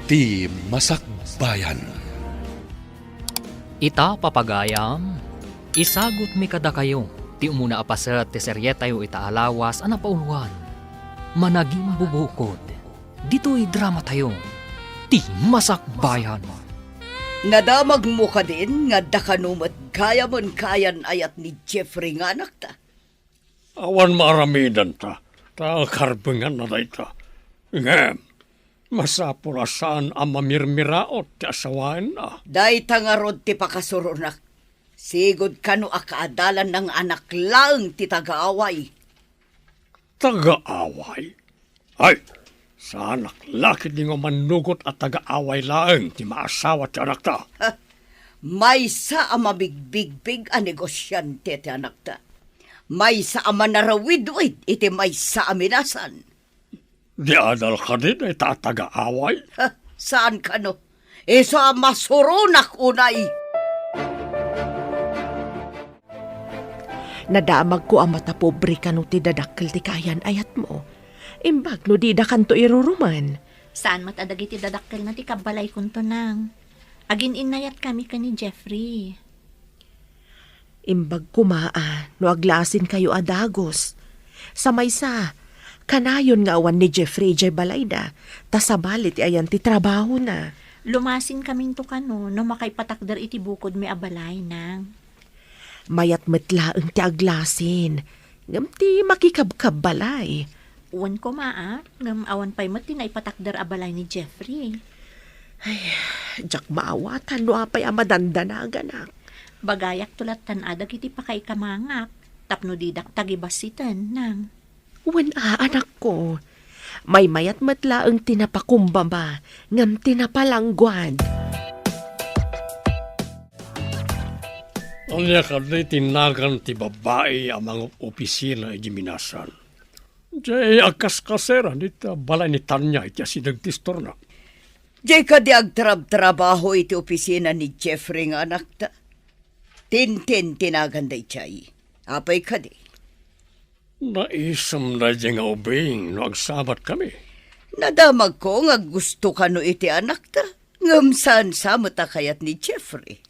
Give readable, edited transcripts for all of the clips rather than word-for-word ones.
Ti Masakbayan. Ita papagayam, isagot mi kada kayo, ti umuna apaset ti seryetayo ita alawas ana pauluan. Managing bubukod, dito'y drama tayo, ti Masakbayan. Nadamag mo ka din, nga dakanumat kaya mon kayan ayat ni Jeffrey nga anak ta. Awan maramidan ta, karbengan na ta. Ngem, masapurasaan ang mamirmiraot ti asawain na. Day tangarod ti pakasurunak. Sigod kano akaadalan ng anak lang ti tagaaway. Taga-away? Ay, sa anak laki di nga manugot at taga-away laeng ti maasawa ti anak ta. May sa ama bigbigbig a negosyante ti anak ta. May sa ama narawid-wid iti may sa aminasan. Di adal ka din ay taga-away? Saan kano? Sa masurunak unay. Nadamag ko ang mata pobre ka no ti dadakkel ti kayan ayat mo. Imbag no di da kanto iruruman. Saan matadagi ti dadakkel na ti kabalay kunto nang. Agin inayat kami ka ni Jeffrey. Imbag kumaa no aglasin kayo adagos. Sa maysa, kanayon nga awan ni Jeffrey J. Balayda, tasabalit ayan ti trabaho na. Lumasin kaming to kano no makaipatakder iti bukod may abalay nang. Mayat metlaeng ti aglasin, ngam ti makikabkab balay. Uwan ko maa, ngam awan pa'y mati na ipatakder abalay ni Jeffrey. Jak maawatan no apay amadandanagan. Bagayak tulat tanadag iti pakay kamangak, tapno didak tagibasitan nang. Wen anak ko, may mayat metlaeng tinapakumbaba, ngam tinapalangguad. Anya ka di tinagan ti babae ang mga opisina ay giminasan. Diyay agkas-kasera nita balay ni Tanya iti asinagtistor na. Di ka di agtrab-trabaho iti opisina ni Jeffrey nga anak ta. Tintin tinaganday chay. Apay ka di. Naisam na dyan nga ubing no agsabat kami. Nadamag ko nga gusto ka no iti anak ta. Ngam saan samata kayat ni Jeffrey.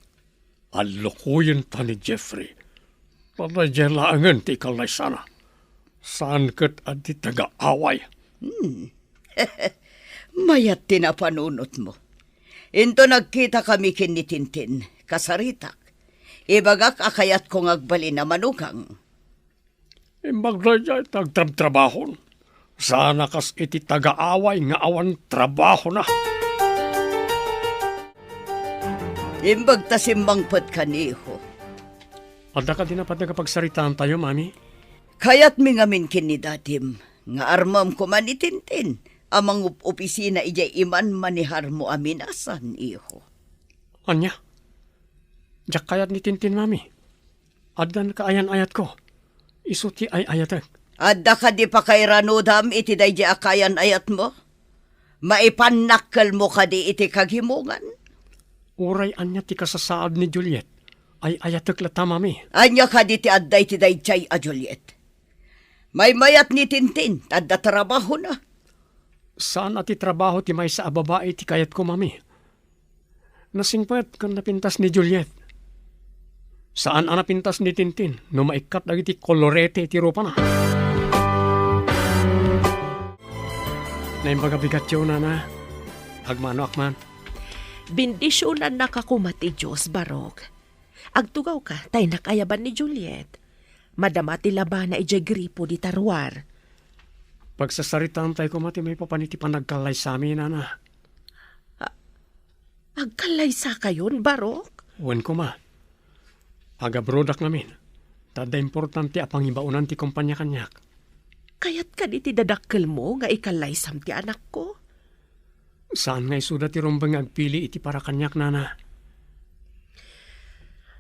Alukuyin ta ni Jeffrey. Panadyalangan ti ikalay sana. Saan kat at ti taga-away? Mayat tinapanunot mo. Into nagkita kami kin ni Tintin, kasaritak. Ibagak akayat kong agbali na manugang. Imbag na dyan tagtrab-trabahon. Sana kas iti taga-away nga awan trabaho na. Imbag tasimbangpot kaniho. Ada ka din napat nagapagsaritaan tayo, mami? Kayat mi ngamin kin ni datim, nga armam ko man ni Tintin. Amang opisina ijay iman manihar mo aminasan, iho. Anya? Diyak kayat ni Tintin, mami. Adan ka ayan-ayat ko. Isuti ay ayatek. Adda ka di pa kay ranudam iti day di akayan ayat mo? Maipanakkel mo ka di iti kaghimungan? Uray anya ti kasasaad ni Juliet. Ay ayatek lata, mami. Anya ka di ti adday ti day jay a Juliet. May mayat ni Tintin, adda trabaho na. Saan ati trabaho ti may sa babae ti kayat ko, mami? Nasingpet kan napintas ni Juliet. Saan ang napintas ni Tintin no maikat dagiti kolorete ti rupa na? Naimbaga-bigat yun na. Agmano akman. Bindisyonan na kakumati Diyos, Barok. Agtugaw ka, tay nakayaban ni Juliet. Madama ti laban na ijay gripo di tarwar. Pagsasaritaan tayo kumati may papaniti pa nagkalay sa amin, na. Agkalay sa kayon, Barok? Uwan ko ma. Agabrodak namin. Tada importante apang ibaunan ti kumpanya kanyak. Kayat ka di ti dadakkel mo nga ikalay sam ti anak ko? Saan nga isuda ti rumbang agpili iti para kanyak, nana?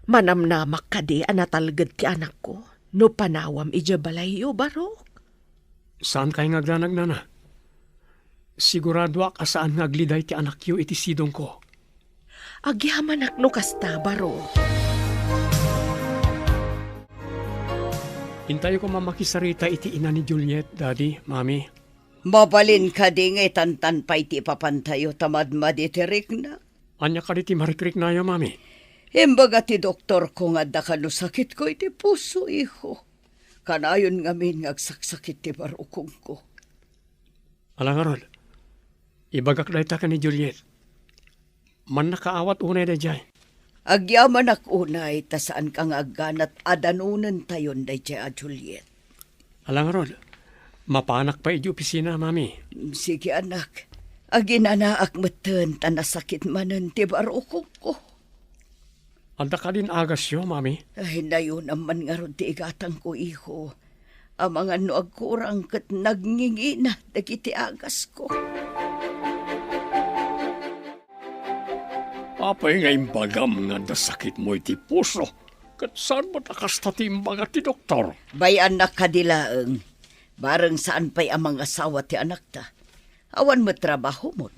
Manamnamak ka di anatalgad ti anak ko. No panawam ija balayo, Barok? Saan kayo ngagdanag, nana? Sigurado ak asaan ngagliday ti anak yu iti sidong ko. Agyamanak no kasta, Barok. Hintayo ko mamakisarita iti ina ni Juliet, Daddy, Mami. Mabalin ka di nga tantan pa iti papantayo tamad itirik na. Anya ka di ti marikrik na yo, mami. Imbaga ti doktor ko nga da kano sakit ko iti puso, iho. Kanayon nga min ngagsaksakit ti barukong ko. Alang arod, ibagak da ita ka ni Juliet. Man nakaawat unay da jay. Agyaman ak unay, ta saan kang agganat adanunan tayon da jay a Juliet. Alang arod, mapanak pa iti opisina, mami. Sige anak, aginanaak matan ta nasakit manan ti barukong ko. Anda ka din agas yo, mami. Ay, nayon naman nga ron ti igatang ko, iho. Ang mga noag kurang kat nagngingi na dagiti agas ko. Apay nga imbagam nga dasakit mo iti puso. Kat saan mo nakasta ti imbaga ti doktor? Bayan na kadilaeng, bareng saan pa'y ang mga asawa ti anak ta. Awan mo trabaho mo.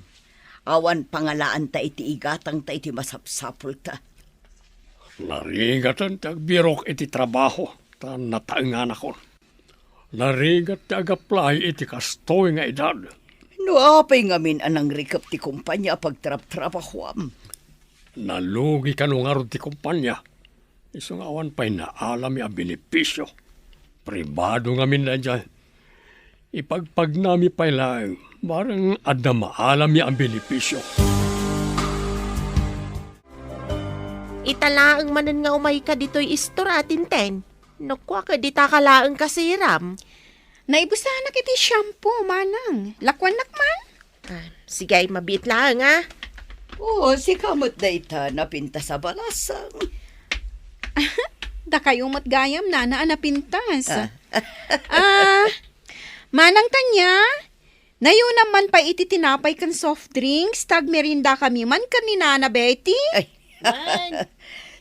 Awan pangalaan ta iti igatang ta iti masapsapul ta. Narigatan ti agbirok iti trabaho. Ta nataengan ako. Narigat ti agaplay iti kastoy nga edad. No apay ngamin anang rikap ti kumpanya pagtrap-trabahoam. Nalugi ka nung arod ti kumpanya. Isang awan pa'y naalam yung benepisyo. Pribado ngamin na dyan. Ipagpag nami pa'y lang, barang adna maalam yung benepisyo. Italaang manan nga umay ka dito'y istoratin ten. Nukwa ka di takalaang kasiram. Naibusahan na kiti shampoo, manang. Lakwan nakman? Sige ay mabit lang ah. Oo, si kamot na ita napinta sa balasang. Da kayong matgayam na napintas. Manang tanya, nayo naman pa iti tinapay kan soft drinks, tag merinda kami man kan ni Nana Betty. Ay,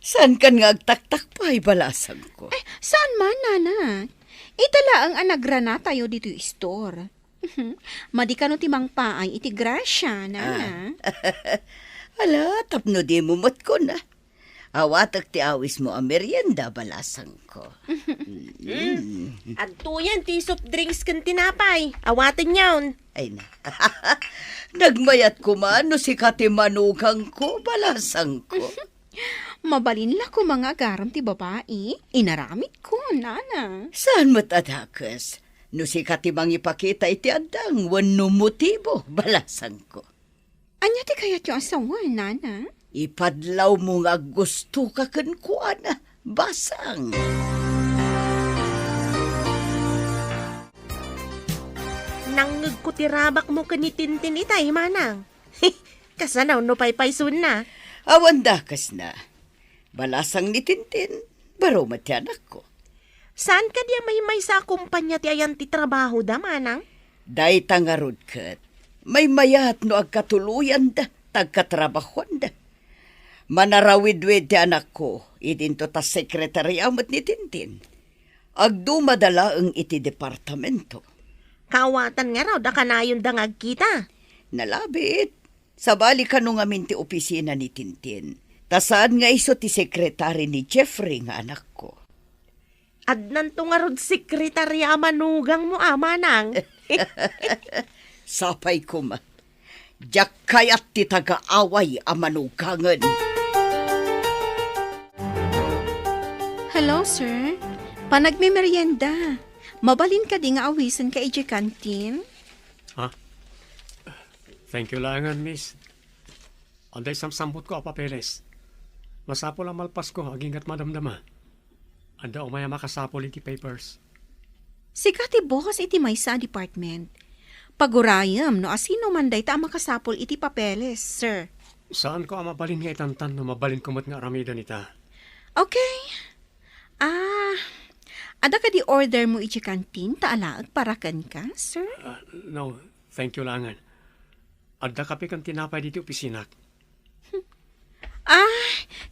saan kan nga agtaktak pa ay balasang ko? Saan man, Nana? Itala ang anagrana tayo dito yung store. Madi ka no timang paay iti grasya, Nana. Ala, tapno di mo mat ko na. Awatak ti awis mo ang merienda balasang ko. Agtuyan ti soft drinks kan tinapay. Awatin yawn. Ay na. Nagmayat ko man no si katimanukang ko balasang ko. Mabalin la ko mga garam ti babae. Inaramit ko, Nana. Saan mo't adakas? No si katimang ipakita iti adang wano motibo balasang ko. Anya ti kayat yung asawa, Nana? Ipadlaw mo nga gusto ka kankuana, basang. Nangag ko tirabak mo kanitintin itay, manang. Kasanaw no paypaysun na. Awan dakas na. Balasang ni Tintin, baro matyanak ko. Saan ka diya may sa kumpanya ti ayan ti trabaho da, manang? Day tangarod kat, may mayat no agkatuluyan da, tagkatrabahuan da. Manarawid-wid ti anak ko, idinto ta sekretaryamat ni Tintin. Agdumadala ang iti departamento. Kawatan nga raw, da kanayon da ngagkita. Nalabit, sabali ka nung amin ti opisina ni Tintin. Tasaan nga iso ti sekretary ni Jeffrey nga anak ko. Adnan to nga rod sekretarya manugang mo, manang. Sapay ko ma. Diyak kayat ti taga-away amanugangan. Hello, sir. Panagmimerienda. Mabalin ka di nga awisan ka iti kantin? Ha? Thank you langan, miss. Anday samsambot ko a papeles. Masapol ang malpas ko, agingat madamdama. Anda umaya makasapol iti papers. Sika ti boss iti may sa department. Pagurayam no asino man day ta makasapol iti papeles, sir. Saan ko ang mabalin nga itantan no mabalin kumot nga aramida nita? Okay. Ada ka di order mo iti kantin taalaag parakan ka, sir? No, thank you langan. Adda kapi kang tinapay dito opisina.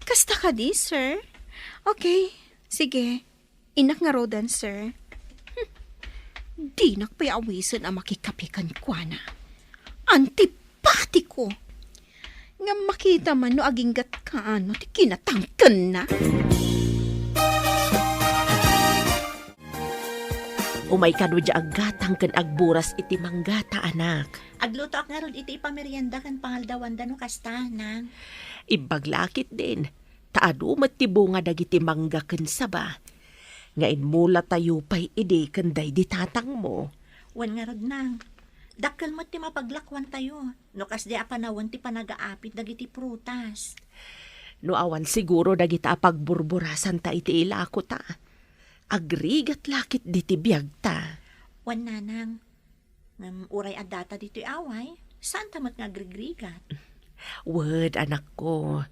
Kasta ka di, sir? Okay, sige. Inak nga rodan, sir. Di nakpayawisan ang makikapikan kwa na. Antipatiko. Nga makita man no aginggat ka ano, ti kinatangkan na. Umay kano dya aggatang kan agburas iti manggata anak. Agluto ak nga ron iti ipamerienda kan pangaldawan da no kasta, nang. Ibaglakit din. Taadumat ti bunga dagiti mangga ken saba. Ngain mula tayo pa'y ide kanday di tatang mo. Wan nga ron, nang. Dakkel mo ti mapaglakwan tayo. No kas di apanawan ti panagaapit dagiti prutas. No awan siguro dagita pagburburasan ta iti ilako ta. Agrigat lakit di ti biyag ta. Wan na, nang. Uray at data dito away. Saan tamat nga agrigrigat? Word, anak ko.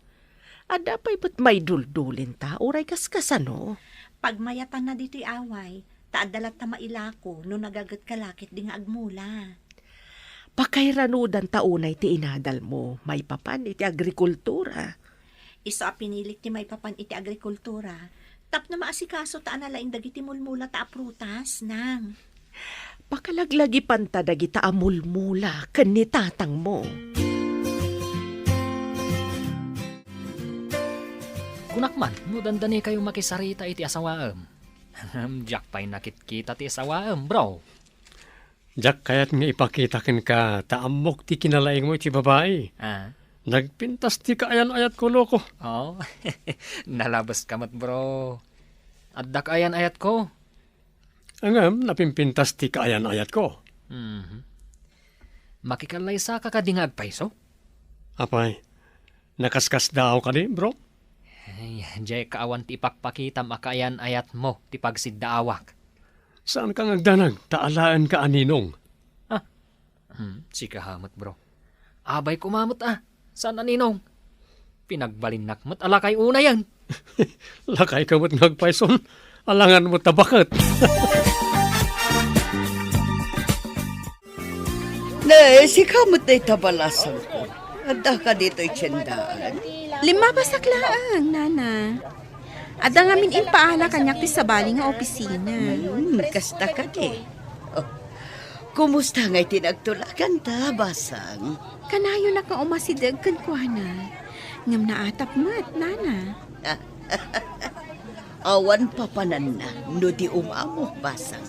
Ada pa'y ba't may duldulin ta? Uray kaskasano? Pagmayatan na dito'y away, taadalat ta mailako no nagagat kalakit di nga agmula. Pakairanudan taunay ti inadal mo. May papan iti agrikultura. Isa pinilik ti may papan iti agrikultura. Tap na maasikaso ta analaing dagiti mulmula ta prutas, nang. Pakalaglagi panta dagita amulmula ken ni tatang mo. Kunakman, no dandani kayo makisarita iti asawaem. Jack pa'y nakitkita ti asawaem, bro. Jack, kayat nga ipakitakin ka, taamok ti kinalaing mo iti babae. Ah, Nagpintas ti kaayan-ayat ko, loko. oh, nalabas kamat, bro. Addak ayan ayat ko. Angam, napimpintas ti kaayan-ayat ko. Makikalay sa kakadingag paiso. Apay, nakaskas daw ka di, bro? Ay, jay kaawan ti ipakpakita makayan ayat mo, ti pagsiddaawak. Saan ka ngagdanag? Taalaan ka aninong. Sikahamot, bro. Abay kumamot Saan aninong? Pinagbalinnak mo't alakay una yan. Lakay ka mo't ngagpayson. Alangan mo tabakat. Si kamot na itabalasan ko. Ada ka dito'y tiyendaan. 5 pasaklaan, nana. Ada nga min impaala kanyak ti sabali nga opisina. Kasta ka di. Oh, kumusta nga'y tinagtulakan ta, basang? Kanayo na ka umasidag kan kuana. Ngam naatap mat, nana. Awan papanan na, no di umamo, basang.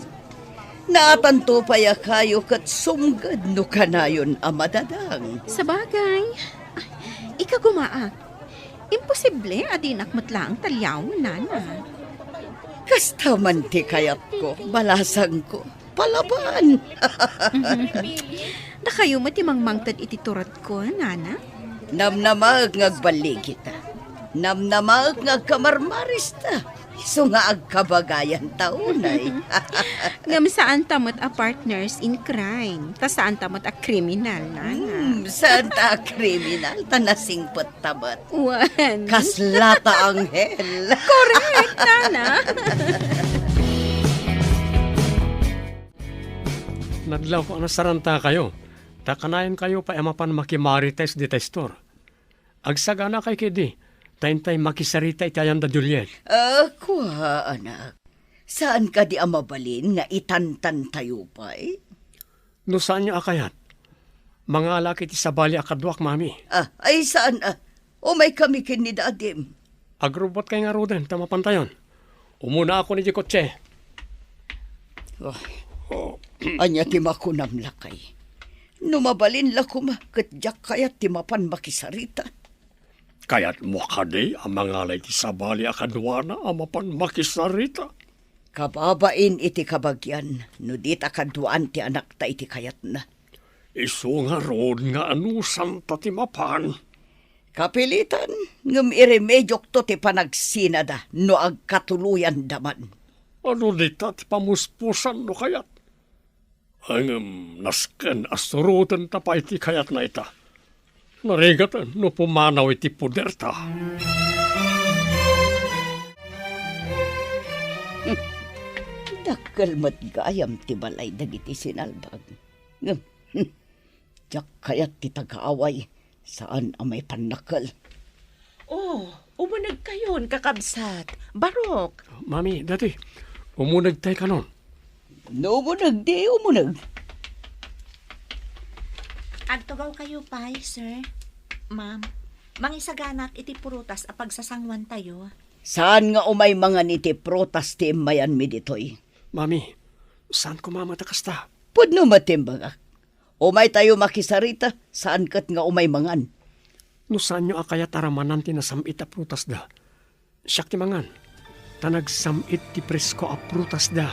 Naatanto paya kayo kat sumgad no kanayon amadadang. Sabagay, ika gumaak. Imposible adinak matlaang talyaw, nana. Kasta man ti kayat ko, balasang ko, palaban. Da kayo matimang mangtad iti turat ko, nana. Namnamag ngagbalig kita. Namnamag ngagkamarmaris ta. So nga agkabagayan taunay. Ngam saan tamot a partners in crime. Ta saan tamot a kriminal, nana. Saan ta kriminal? Tanasing tabat. Wan. Kaslata anghel. Correct, nana. Nadlaw ko saranta kayo. Takanayan kayo pa emapan makimarites di testor. Agsagana kay kidi. Taintay makisarita itayan da Juliet. Kuha, anak. Saan ka di amabalin nga itantan tayo pa'y? No saan niya akayat? Mga alaki ti sabali akadwak, mami. Ay saan may kami kin ni dadim. Agrobot kay nga roden, tamapantayon. Umuna ako ni Jikotse. Anya ti makunam lakay. Numabalin lakuma kat jak kayat ti mapan makisarita. Kaya't mo kadi ang mga alay ti sabali akadwana amapan makisarita. Kababain iti kabagyan, no di takadwaan ti anak ta iti kayat na. Isu nga rood nga anusan ta ti mapan. Kapilitan, ngam iremedyok to ti panagsinada no agkatuluyan daman. Ano di ta ti pamuspusan no kayat? Hangam nasken asurutan ta pa iti kayat na ita. Narigatan no pumanaw iti puder ta. Dakkel mat gayam ti balay dagiti sinalbag. Jak kayat ti tagaaway, saan amay panakal. Oh, umunag kayon, kakabsat. Barok. Mami, dati, umunag tayo ka nun. No, umunag di, umunag. Agtugaw kayo pa, sir. Ma'am, mangisaganak iti purutas a pagsasangwan tayo. Saan nga umay mga niti protas ti mayan mi ditoy? Mami, Saan ko mamatakas ta? Pudno matimbang. Umay tayo makisarita, saan kat nga umay mangan. No saan nyo akayat aramanan ti nasamit a prutas da? Siyak ti mangan. Tanag samit ti presko a prutas da.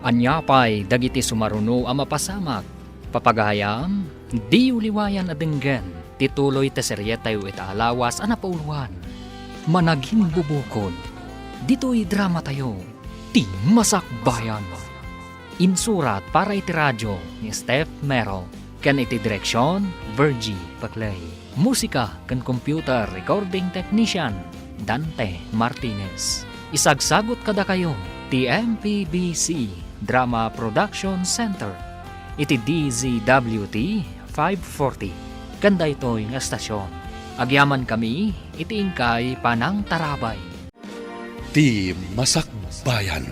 Anyapay dagiti sumaruno a mapasamak. Papagayam, di uliwayan adenggen. Tituloy te seryetayo itaalawas a napauluan. Managing bubukod. Dito'y drama tayo. Ti Masakbayan. Insurat para iti radyo ni Steph Merrill. Kan iti direksyon, Virgie Paclay. Musika kan computer recording technician, Dante Martinez. Isagsagot kada kayo, ti MPBC Drama Production Center. Iti DZWT 540. Kanda ito'y nga estasyon. Agyaman kami, iti ingkay Panang Tarabay. Ti Masakbayan.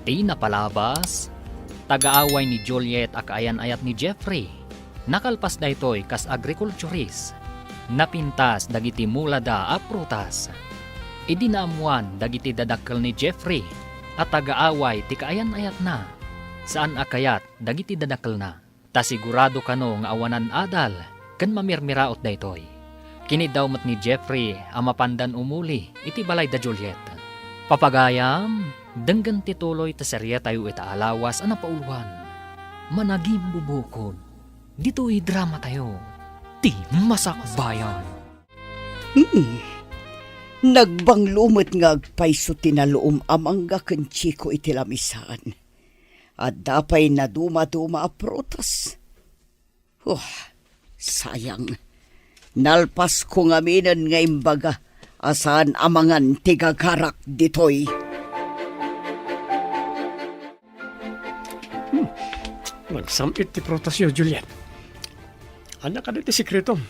Ti napalabas, tagaaway ni Juliet akaayan-ayat ni Jeffrey. Nakalpas da ito'y kas agrikulturist. Napintas dagiti mulada a prutas. Idinaamuan dagiti dadakkel ni Jeffrey at tagaaway ti kaayan-ayat na. Saan akayat dagiti dadakkel na. Ta sigurado kano nga awanan adal ken mamirmiraot da ito'y. Kini daw mat ni Jeffrey ang mapandan umuli iti balay da Juliet. Papagayam, denggan tituloy ta serye tayo itaalawas ang napauluan. Managim bubukod. Dito'y drama tayo. Ti Masakbayan. Nagbanglumot nga agpayso tinaloom amang ken chiko iti lamisaan. At dapay na duma-duma a prutas. Sayang. Nalpas ko nga minan nga imbaga asan amangan tigagarak ditoy. Nagsamit ti prutas yo, Juliet. Anak ka ti sikreto.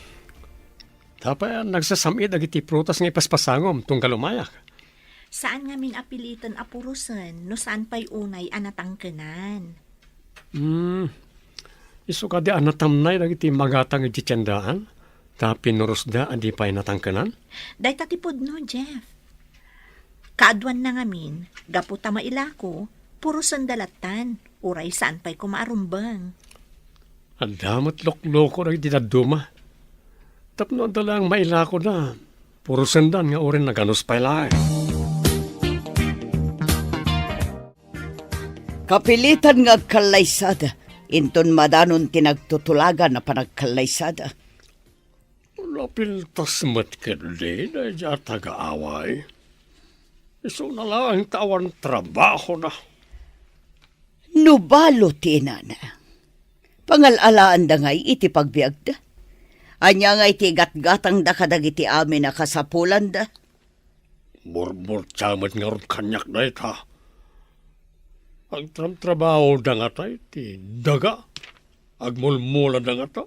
Tapay nagsasamit agiti prutas nga ipaspasangom tung kalumayak. Saan nga min apilitan apurusan no saan pa'y unay anatangkenan? Iso ka di anatamnay dagiti magatang iti tiyandaan. Ta pinuros da adi pa'y natangkenan. Day tatipod no, Jeff. Kaadwan na ngamin, gaputa mailako, puro sandalatan, uray saan pa'y kumaarumbang. Adamot lokloko na iti daduma. Tapno dalang mailako na. Puro sandan nga orin naganos pa'y laay. Kapilitan nga agkalaysada, inton madanon tinagtutulagan na panagkalaysada. Lapil tasmat kadi na dya taga-away. Iso na lang tawan trabaho na. Nubalo tinana. Pangalalaan da ngay iti pagbiag da. Anya nga iti gatgatang da kadagiti amin na kasapulan da. Burbur tsamat nga ron kanyak na ita. Ang trabaho da nga tayo, ti daga. Agmulmula da nga ta.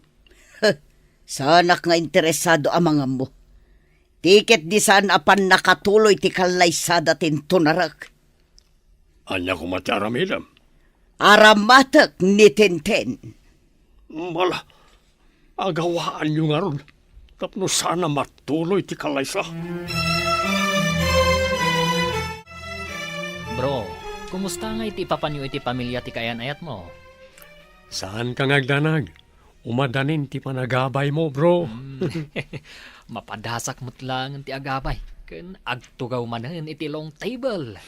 Sanak nga interesado ang mga mo. Tiket di saan apan nakatuloy ti kalaysada tintunarak. Anya ko mati aramidam. Aramatak ni Tintin. Mala, agawaan nyo nga ron. Tapno sana matuloy ti kalaysa. Bro, kumusta nga iti papanyo iti pamilya ti kayan-ayat mo? Saan ka ngagdanag? Umadanin ti panagabay mo, bro. Mapadasak mo't lang ti agabay. Ken agtugaw manen iti long table.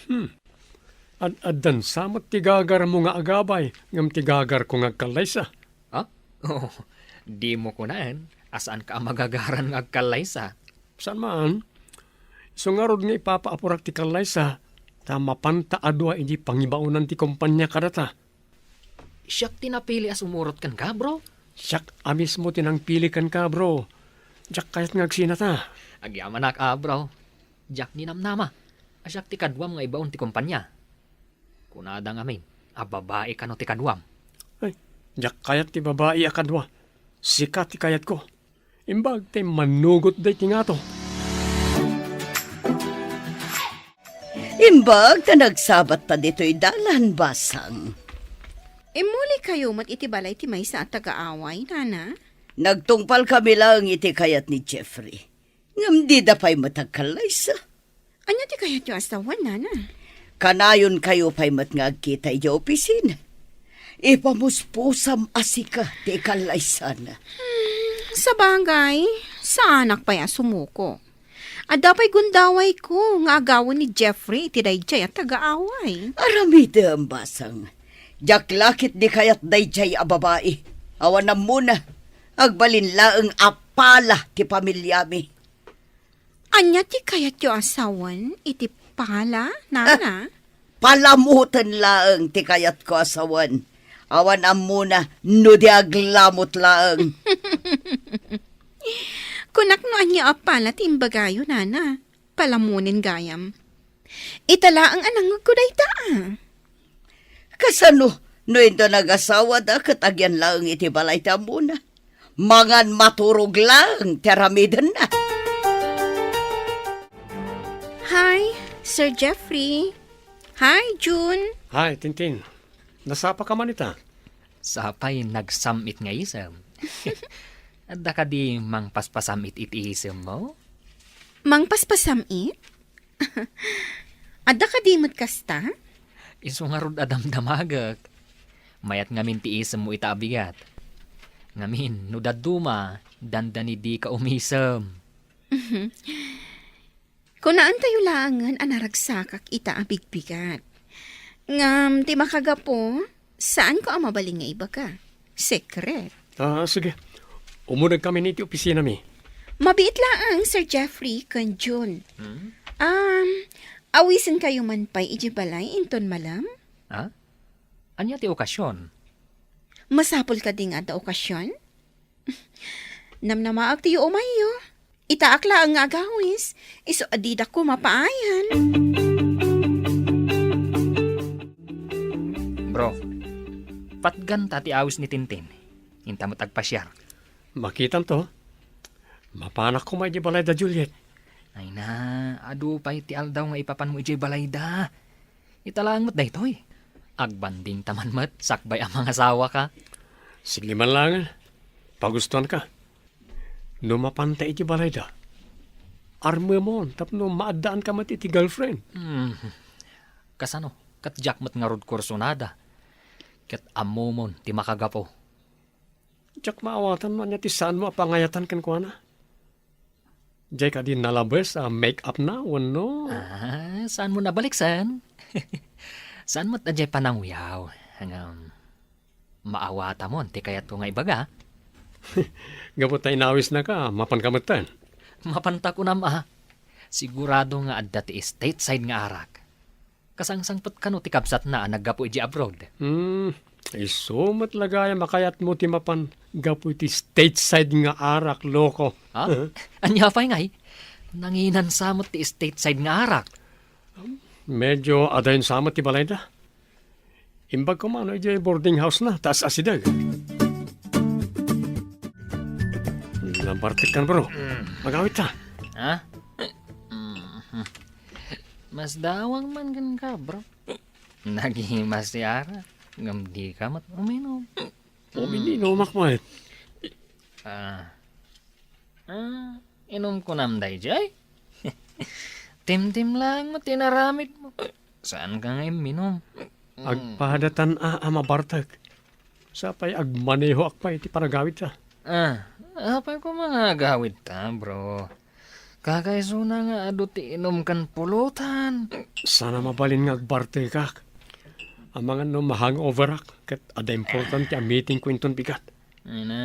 Ad-adan samot ti gagar mo nga agabay. Ngam ti gagar ko ngagkalaysa. Ha? Oh, di mo kunaen. Asaan ka magagaran ng agkalaysa? Saan man? So nga rod nga ipapaapurak ti kalaysa. Tama panta adwa iji pangibaunan ti kumpanya kadata. Siyak tinapili as umurot kan ka, bro? Siyak amis mo tinangpili kan ka, bro. Diyak kayat ngagsinata. Agyamanak bro. Diyak ninamnama. Asyak ti kadwam nga ibaon ti kumpanya. Kunadang amin, babae ka no ti kadwam. Ay, diyak kayat ti babae akadwa. Sikat ti kayat ko. Imbag ti manugot day ti nga to. Imbag na nagsabat ta dito'y dalan basang. Muli kayo mat iti balay ti maysa at taga-away, nana? Nagtungpal kami lang iti kayat ni Jeffrey. Ngam di da pa'y matagkalay sa. Anya ti kayat yung asawan, nana? Kanayon kayo pa'y matngagkita yung opisina. Ipamuspusam asika ti kalay sana. Sa bagay, sa anak pa ya sumuko. Ada pa'y gundaway ko, nga agawan ni Jeffrey, iti dayjay at taga-away. Aramida ang basang. Jaklakit di kayat dayjay a babae. Awan na muna. Agbalin laeng apala ti pamilyami. Anya ti kayat yung asawan, iti pala, nana? Palamutan laeng ti kayat ko asawan. Awan am muna, no di aglamot laeng. Kunak no anya apala ti imbagayo, nana. Palamunin gayam. Itala ang anang kuday taa. Kasano, no ito nag-asawa da, katagyan laeng iti balay ta muna. Mangan maturog lang, teramidan na. Hi, Sir Jeffrey. Hi, June. Hi, Tintin. Nasapa ka man ita? Sapay nagsamit nga isam. Adda ka di mang paspasamit iti isam mo? Mang paspasamit? Ada ka dimot kasta? Iso nga rod adam damagak. Mayat ngamin ti isam mo itaabigat. Ngamin, no daduma, dandani di ka umisam. Kung naan tayo langan, anaragsakak ita abigbigat. Ngam, ti makagapo, saan ko ang mabaling nga iba ka? Secret. Sige. Umunag kami niti opisina mi. Mabiit lang, Sir Jeffrey, kan June. Awisin kayo man pa'y ijibalay, inton malam? Ha? Anya ti okasyon? Masapol ka ding ada okasyon? Namnamaag tiyo umayo. Itaakla ang agawis. Iso adida ko mapaayan. Bro, patgan tati awis ni Tintin. Hinta mo tagpasyar. Makitan to. Mapanak ko may di balay da Juliet. Ay na, adu pa iti aldaw nga ipapan mo ijay balay da. Italang mo't daytoy. Agbanding taman mo't sakbay ang mga asawa ka. Sige man lang. Pagustuhan ka. No mapantay iti balay da. Arme mo, tapno maadaan ka mat iti girlfriend. Kasano, kat jack mo't nga rod kursonada. Kat amomon ti makagapo. Diyak maawatan mo niya ti saan mo apangayatan kan ko na. Diyak ka din nalabas make-up na, no? Saan mo nabaliksan? Saan mo't adjay panangwiyaw? Hanggang maawata mo, ti kayat ko nga ibaga. Gapot na inawis na ka, mapankamutan. Mapanta ko na ma. Sigurado nga adda ti stateside nga arak. Kasangsangpot ka no ti kabsat na naggapo iji abroad. Ay sumat lagaya makayat mo ti mapan gapo iti stateside nga arak, loko. Ha? Anya pa'y ngay? Nanginan samot ti stateside nga arak. Medyo adayin samot ti balay da. Imbag ko man, iti boarding house na, taas asidag. Lampartik kan bro. Magawit ta. Ha? Mas dawang man gan ka, bro. Nagihimas ti arak. Ngam di ka mat uminom. Uminom makmat. Inom ko namday, Jay. Tim-tim lang mo, tinaramid mo. Saan ka nga minom? Agpadatan mabartag. Sapay agmaneho akpay ti panagawit ta. Apay ko mga gawid ta, bro. Kakaiso na nga ado ti inom kan pulutan. Sana mabalin nga agbarte kak. Ang mga no mahang-over ak. Kat ada important ti meeting ko inton bigat. Ay na,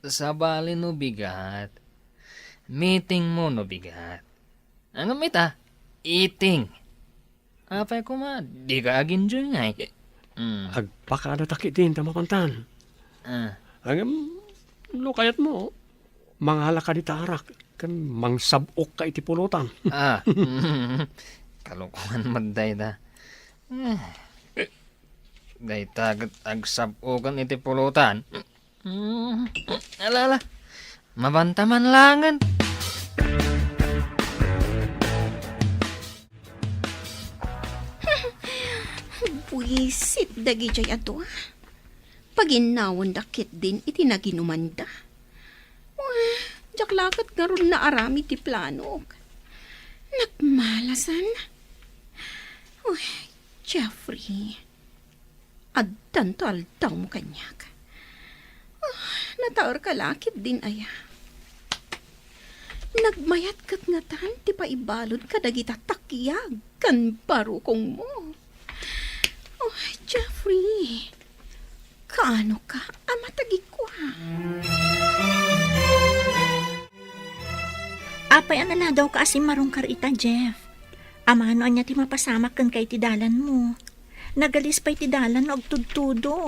sabali no bigat. Meeting mo no bigat. Ang gamita, eating. Apay ko ma, di ka agin dyan nga. Agpakada takit din tamapantan. Ang lukayat mo, manghala ka di tarak. Kan mangsabok ka iti pulutan. Kalukuhan magday da. Day tagat agsabokan iti pulutan. Alala, mabantaman langan. Buisit dagi jay ato. Paginawan dakit din iti naginuman da. Jaklakat nga ron na arami ti plano. Nagmalasan. Uy, Jeffrey. Addan to aldaw mo kanyak. Nataor ka lakit din aya. Nagmayat kat nga tan, ti paibalod ka dagita takyag kan barukong mo. Oh, Jeffrey, kaano ka? Amatagi ko ha. Apay anala daw ka asim marong karita, Jeff. Amano anya ti mapasamak kan kay ti dalan mo. Nagalis pa'y ti dalan og tudtudo.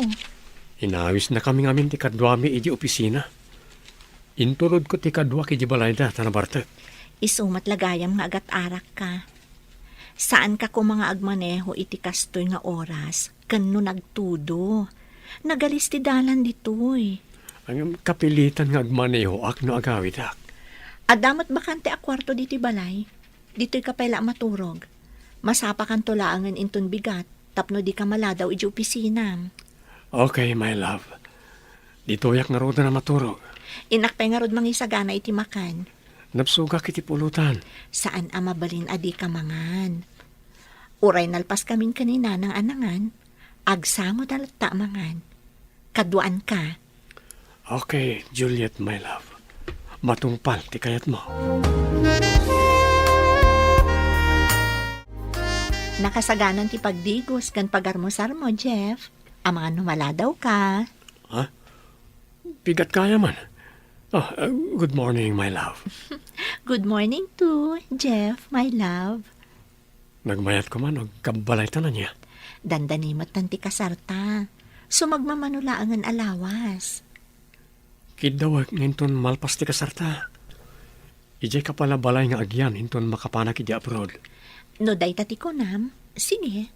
Inawis na kami ngamin ti kadwami iji opisina. Inturod ko ti kadwa ki Balayda tanabartek. Isumat lagayam nga agat arak ka. Saan ka ko mga agmaneho iti kastoy nga oras, kano nagtudo. Nagalis ti dalan ditoy. Ang kapilitan nga agmaneho ak no agawid ak. Adamat bakante a kwarto diti balay. Dito'y kapela maturog. Masapa kan tulaangan inton bigat, tapno di ka maladaw iji opisina. Okay, my love. Dito yak nga roda na maturog. Inakpay nga rod mangisagana iti makan. Napsuga kiti pulutan. Saan amabalin adi ka mangan? Uray nalpas kamin kanina ng anangan, agsamo dalata mangan. Kaduan ka. Okay, Juliet, my love. Matungpal ti kayat mo. Nakasaganan ti pagdigos kan pagarmosar mo, Jeff. Amangan numala daw ka. Ha? Bigat kaya man. Good morning, my love. Good morning to Jeff, my love. Nagmayat ko man o kabalay tanan niya. Dandanimot tanti kasarta. Sumagmamanulaangan alawas. Kidawag nginton malpas ti kasarta. Ijay ka pala balay nga agyan hinton makapanak iti abroad. No day tati ko nam, sige.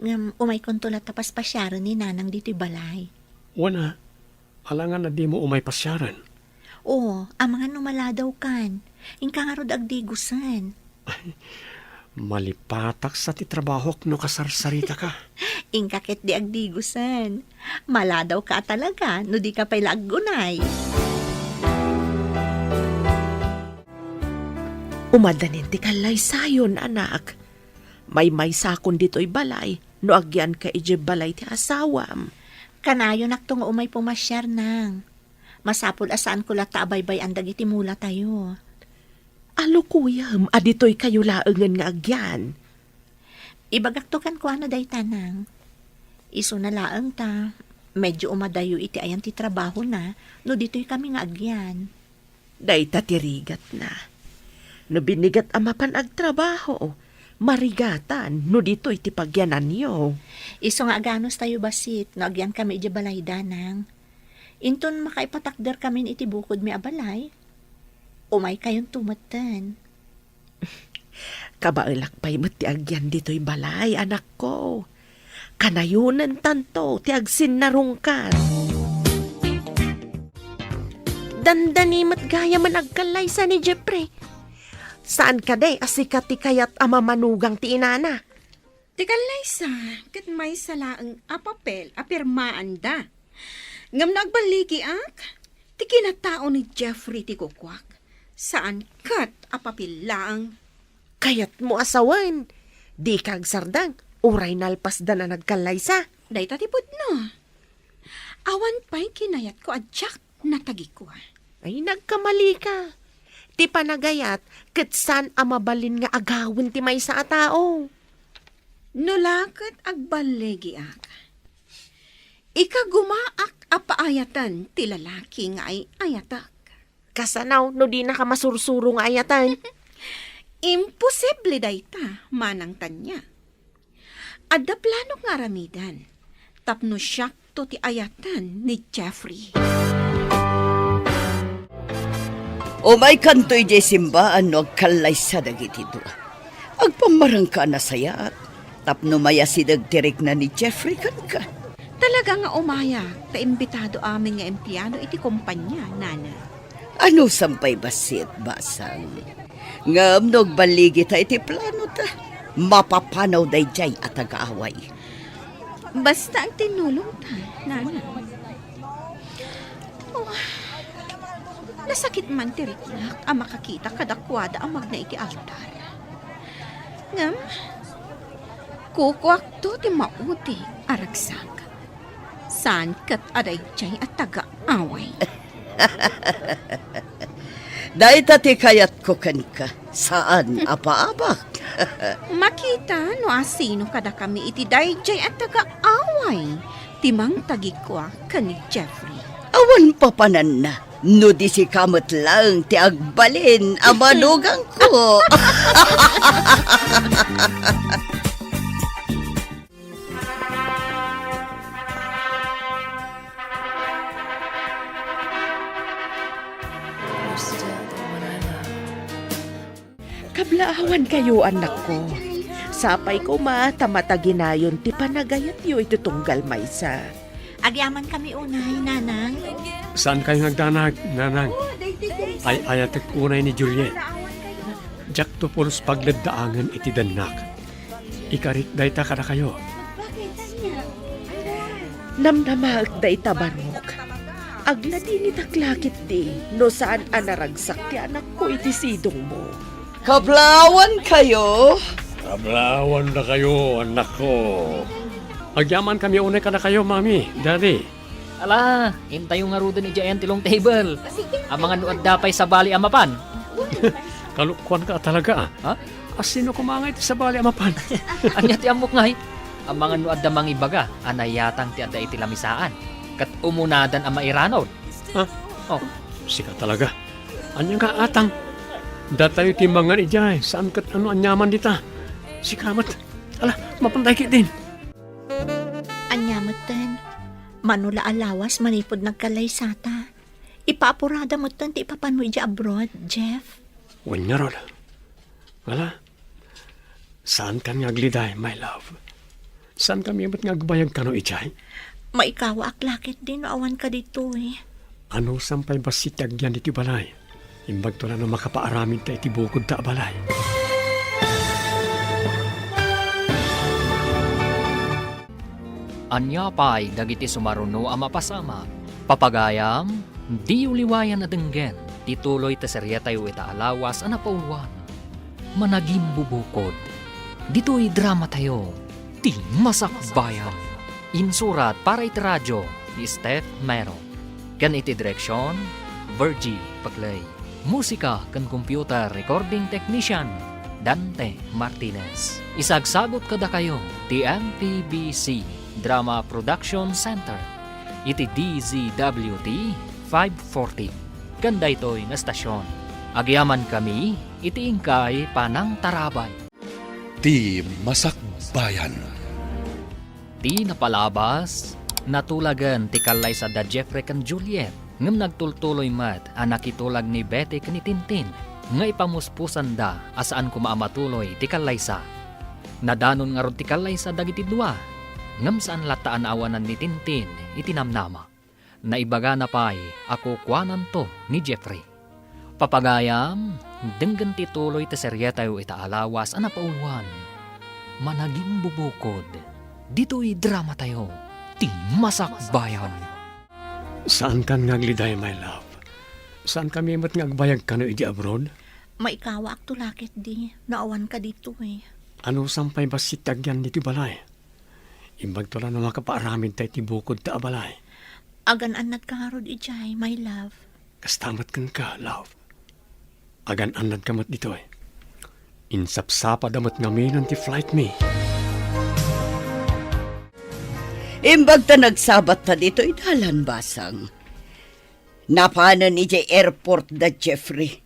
Ngam umay kontulat tapas pasyaran ni nanang dito balay. Wana, alangan na di mo umay pasyaran. Oo, amangan numala daw kan. Ingka nga rod agdigusan. Malipatak sa ti trabaho no kasarsarita ka. Ingkakit di agdigusan. Mala daw ka talaga, no di ka pa'y laggunay. Umadanin ti kalay sayon, anak. May sakon dito'y balay, no agyan ka ije balay ti asawam. Kanayo nakto nga umay pumasyar nang. Masapul asaan ko lata abaybay ang dagiti mula tayo. Alo kuyam, adito'y kayo laengan nga agyan. Ibagaktokan ko ano day tanang. Iso na laeng ta. Medyo umadayo iti ayan ti trabaho na, no dito'y kami nga agyan. Day tatirigat na. No binigat amapan agtrabaho, marigatan, no dito'y ti pagyanan niyo. Iso nga aganos tayo basit, no agyan kami iti balay danang. Inton makaipatakder kami iti bukod mi abalay. Umay kayong tumatan. Kabailak pa'y ti agyan dito'y balay, anak ko. Kanayunan tanto, ti agsin narungkan. Dandanimat gaya man agkalay sa ni Jeffrey. Saan ka day asikat ti kayat amamanugang ti inana? Teka Liza, kat may salaang apapel, apirmaan da. Ngam nagbaligi ak, ti kinatao ni Jeffrey ti kukwak. Saan kat apapil lang? Kayat mo asawan. Di kag sardang, uray nalpas da na nagkalaysa. Day tatipod no. Awan pa'y kinayat ko adyak natagi ko. Ay, nagkamali ka. Ti panagayat, kitsan amabalin nga agawin ti may sa atao. Nulakat agbalegi ak. Ikagumaak apaayatan ti lalaki nga ay ayatak. Kasanaw, no di na ka masursuro nga ayatan. Imposible dayta, manang tanya. Adda plano nga ramidan, tapno siyak to ti ayatan ni Jeffrey. O may kantoy jay simbaan no agkalay sa dagiti doa. Agpamarang ka na sayat, tapno maya sidagtirik na ni Jeffrey kan ka. Talaga nga umaya, taimbitado aming nga empleyado iti kumpanya, nana. Ano sampay basit, basang? Ngam baligi ta iti plano ta. Mapapanaw day jay at agaaway. Basta ang tinulong ta, nana. Oh, Nasakit man tiriknak ang makakita kadakwada ang magna iti altar. Ngam, kukuak to ti mauti aragsak. Saan kat aday jay at taga-away. Dahil tati kayat ko ka, saan apa-abak? Makita no asino kada kami iti dayjay at taga-away. Timang tagikwa kani Jeffrey. Awan pa panan na, no di si kamot lang ti agbalin ang manugang ko. Kablaawan kayo, anak ko. Sapay ko tamataginayon ti panagayat yu itutunggal maysa. Agyaman kami unay, nanang. Saan kayo nagdanag, nanang? Ay ayatek unay ni Juliet. Jak to pulos pagladdaangan iti danak. Ikarit dayta kada kayo. Namnamag da itabarok. Agladi ni taklakit di, no saan anaragsak ti anak ko iti sidong mo. Kablawan kayo. Kablawan na kayo, anak ko. Agyaman kami unay kada kayo, mami, daddy. Ala, hintayo nga rudo ni Jayan tilong table. Ang mga nuad dapay sa bali amapan. Kalukuan ka talaga, Ha? Asino kumangay ti sa bali amapan? Anya ti amok ngay. Ang mga nuad da mang ibaga, anayatang ti ada iti lamisaan. Kat umunadan ang mairanod. Ha? Oh, Sika talaga. Anya nga atang. Datayo timbangan ijay. Saan kat ano anyaman dita? Sikamat. Ala, mapantay kit din. Anyamatan. Manula alawas manipod nagkalaysata. Ipaapurada mo tan ti ipapanoy di abroad, Jeff. Wanya rod. Wala. Saan kan ngagliday, my love? Saan kami ba't ngagbayag ka no ijay? Maikawa aklakit din no awan ka dito eh. Ano sampay ba sitagyan iti balay? Imbag to na no makapaaramin ta iti bukod ta balay. anya pay dagiti sumaruno a mapasama. Papagayam, di uliwayan na denggen, tituloy ta serya tayo ita alawas a napauluan. Managim bubukod. Dito'y drama tayo, ti masakbayan. Insurat para iti radyo ni Steph Mero. Kan iti direksyon, Virgie Paglay. Musika kan computer recording technician, Dante Martinez. Isagsagot kada kayo, ti MPBC Drama Production Center. Iti DZWT 540. Kanda ito'y nga stasyon. Agyaman kami, iti ingkay panang tarabay. Ti Masakbayan. Ti napalabas, natulagan ti kalay sa da Jeffrey kan Juliet, ngam nagtultuloy mat anak itulag ni Betty kan ni Tintin, nga ipamuspusan da asaan kumaamatuloy ti kalay sa. Nadanon nga ron ti kalay sa dagiti dua, ngam saan lataan awanan ni Tintin itinamnama. Naibaga na pa'y ako kwanan to ni Jeffrey. Papagayam, denggan ti tuloy ti serya tayo itaalawas ana pauluan. Managim bubukod. Dito'y drama tayo, ti Masakbayan. Saan kan ngagliday, my love? Saan kami mat ngagbayag ka no iti abroad? Maikawa ak tulakit di, naawan ka dito eh. Ano sampay ba sitagyan dito balay? Imbag to lang na makapaaramin tayo ti bukod ta balay. Agan-anad ka nga rod ijay, my love. Kastamat kan ka, love. Agan-anad ka mat dito eh. Insapsapa damat ngamin ti flight me. Imbag ta nagsabat ta dito idalan basang. Napana ni J airport da Jeffrey.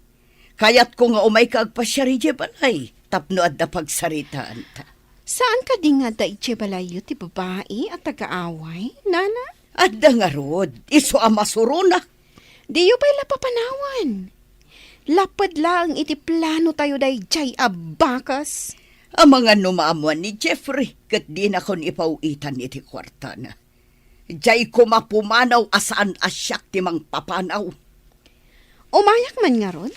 Kayat ko nga umay kaagpasyari J balay. Tapno at da pagsaritaan ta. Saan ka di nga da balay ti babae at taga-away, nana? At da nga rod, iso amasuruna. Di yu pa'y lapapanawan. Lapad lang iti plano tayo day jay abakas. Ang mga numaamuan ni Jeffrey, kat di na kon ipauitan iti kwarta na. Jay ko mapumanaw asaan asyak ti mang papanaw. Umayak man nga rod,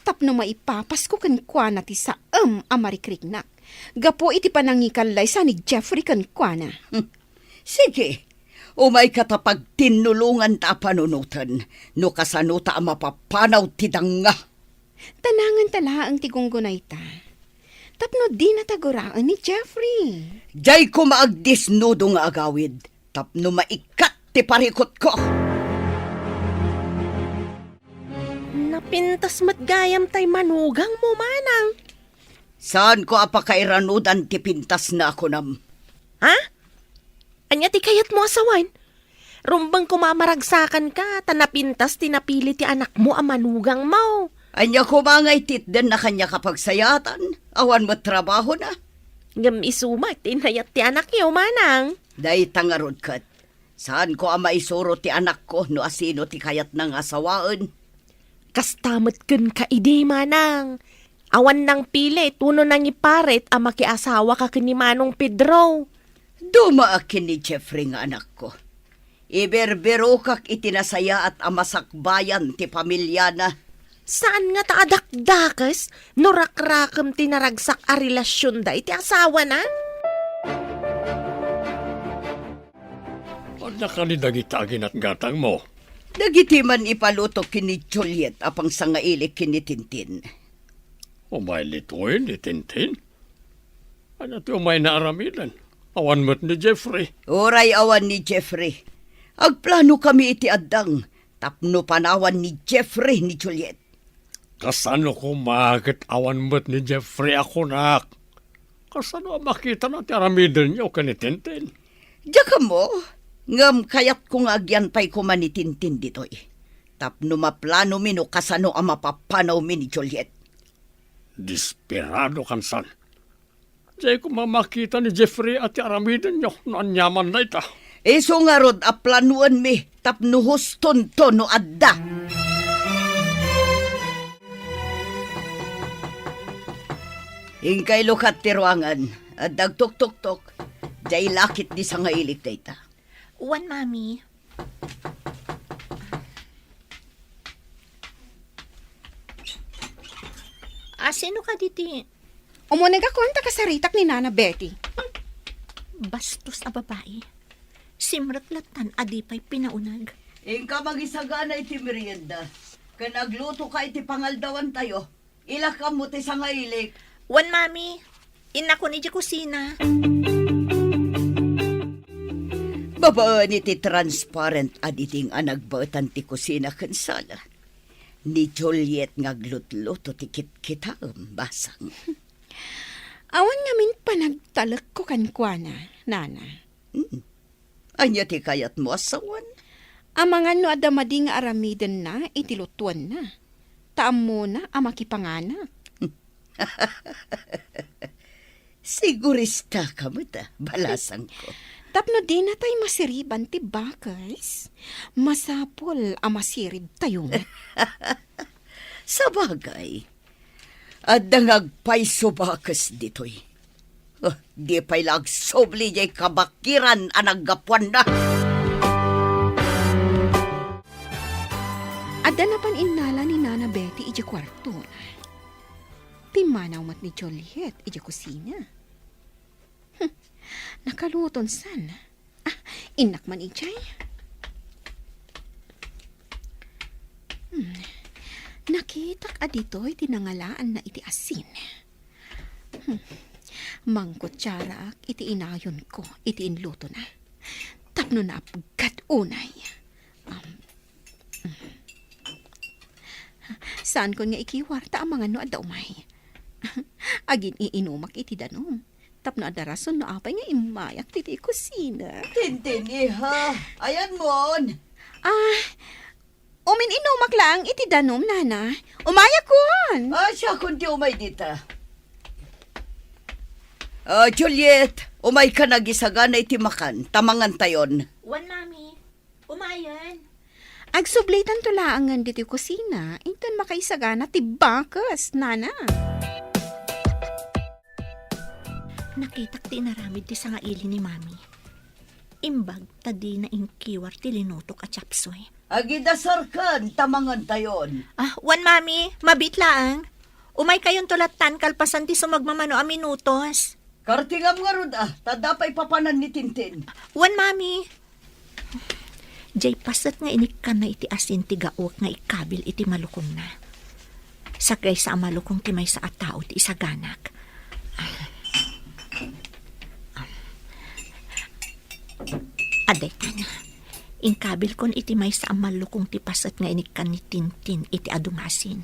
tapno maipapas ko kan kwa na ti saam amarikriknak. Gapo iti panangikalay sa ni Jeffrey kan kwa na. Sige, Umay katapag tinulungan ta panunutan, no kasano ta mapapanaw ti danga. Tanangan tala ang tigunggunay ta. Tapno di nataguraan ni Jeffrey. Jay ko maagdisnudo nga agawid, tapno maikat ti parikot ko. Napintas matgayam tay manugang mo, manang. Saan ko apakairanudan ti pintas na ako nam? Ha? Anya ti kayat mo asawan? Rumbang kumamaragsakan ka, tanapintas tinapili ti anak mo ang manugang mo. Anya ko mangay titden na kanya kapagsayatan, awan mo trabaho na. Ngam isumat, tinayat ti anak niyo, manang. Day tangarod kat, saan ko ang maisuro ti anak ko no asino ti kayat ng asawaan? Kastamot kun ka ide, manang. Awan nang pili, tuno nang iparet ang makiasawa ka kini Manong Pedro. Dumaakin ni Jeffrey nga anak ko. Iberbero kak itinasaya at amasakbayan ti pamilya na. Saan nga taadakdakas, norakrakam tinaragsak a relasyon da iti asawa na? At nakanidagitagin at gatang mo. Dagitiman ipaluto kini Juliet apang sangailik kini Tintin. Umay lituin ni Tintin. Ano ti umay naaramidan? Awan mo't ni Jeffrey. Oray awan ni Jeffrey. Agplano kami iti addang, tapno panawan ni Jeffrey ni Juliet. Kasano ko makit awan mo't ni Jeffrey ako nak? Kasano makita na ti aramidan niyo ka ni Tintin? Diyaka mo, ngam kayat kong agyantay ko man ni Tintin ditoy. Tapno maplano mi no kasano ang mapapanaw mi ni Juliet. Desperado kan san. Diyan ko mamakita ni Jeffrey at ti aramidan niyo no anyaman na ita. Iso nga rod a planuan mi, tapno huston to no adda. Ingkay lukat ti ruangan, at dagtok-tok-tok, jay lakit di sa ngailik dayta. Wan, Mami. Sino ka diti? Umunag ako ang takasaritak ni Nana Betty. Bastos a babae. Simraklatan adipay pinaunag. Ingka magisagana iti merienda. Kanagluto ka iti pangaldawan tayo. Ilakam mo ti sa ngailik. Wan, Mami. Ina ko ni di kusina. Babaan iti transparent aditing anagbatan ti kusina kansala. Ni Juliet ngaglutluto ti kit-kitam basang. Awan ngamin panagtalak ko kankwana, Nana. Anya ti kayat mo asawan? Amangan no adamadi nga aramiden na, itilutuan na. Taam mo na ang makipanganak. Sigurista ka mo ta, balasang ko. Tapno di na tayo masiriban ti bakas. Masapol ang masirib tayo. Sa bagay, at dangagpay subakas ditoy. Di pa'y lagsobli jay kabakiran anagapuan na. Adda na pan inala ni Nana Betty iji kwarto. Pimanaw mat ni Juliet iji kusina. Nakaluton san. Inak man ijay. Nakitak adito'y tinangalaan na iti asin. Mangkutsara iti inayon ko, iti inluto na. Tapno na apagkat unay. Saan ko nga ikiwarta ang mga no adda umay? Agin iinumak iti danom. Tapno adda rason no apay nga imayak titi kusina. Tintin, iha. Ayan mon. Umin inumak lang iti danom, Nana. Umayak kon. Siya kundi umay dita. Juliet, umay ka nagisagana iti makan. Tamangan tayon. Wan, Mami. Umayan. Agsublitan tulaangan diti kusina. Inton makaisagana ti bakas, Nana. Nakitak ti naramid ti sangaili ni Mami. Imbag tadi na inkiwar ti linutok at chapsoy. Agidasarkan, tamangan tayon. Wan, Mami. Mabitlaang. Umay kayon tulatan kalpasan ti sumagmamano a minutos. Kartingam nga rod tadapay papanan ni Tintin. Wan, Mami. Jay pasat nga inik ka na iti asin ti gaok nga ikabil iti malukong na. Sakay sa malukong ti may sa atao ti isaganak. Aday ka na. Ingkabil kon iti may sa malukong ti pasat nga inik ka ni Tintin iti adungasin.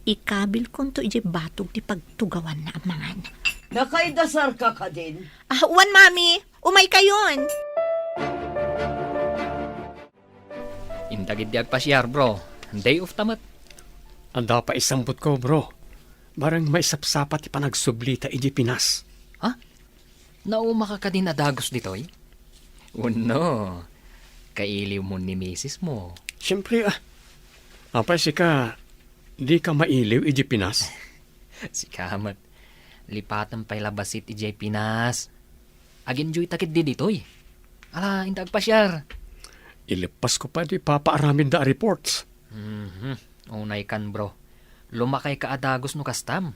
Ikabil kon to iti batog ti pagtugawan na amangan. Nakaidasar ka din. Uwan, mami! Umay kayon! Indagid di agpasyar, bro. Day of tamat. Anda pa isambot ko, bro. Barang may sapsapat ipanagsublita iji Pinas. Ha? Nauma ka din adagos ditoy? Uno. Kailiw mo ni misis mo. Siyempre, apay si ka, di ka mailiw iji Pinas. Si Kamat. Lipatan pa'y labasit ijay Pinas. Agin joy takit di ditoy. Ala, indag pasyar. Ilipas ko pa di papaaramin da reports. Unay kan, bro. Lumakay ka adagos no kastam.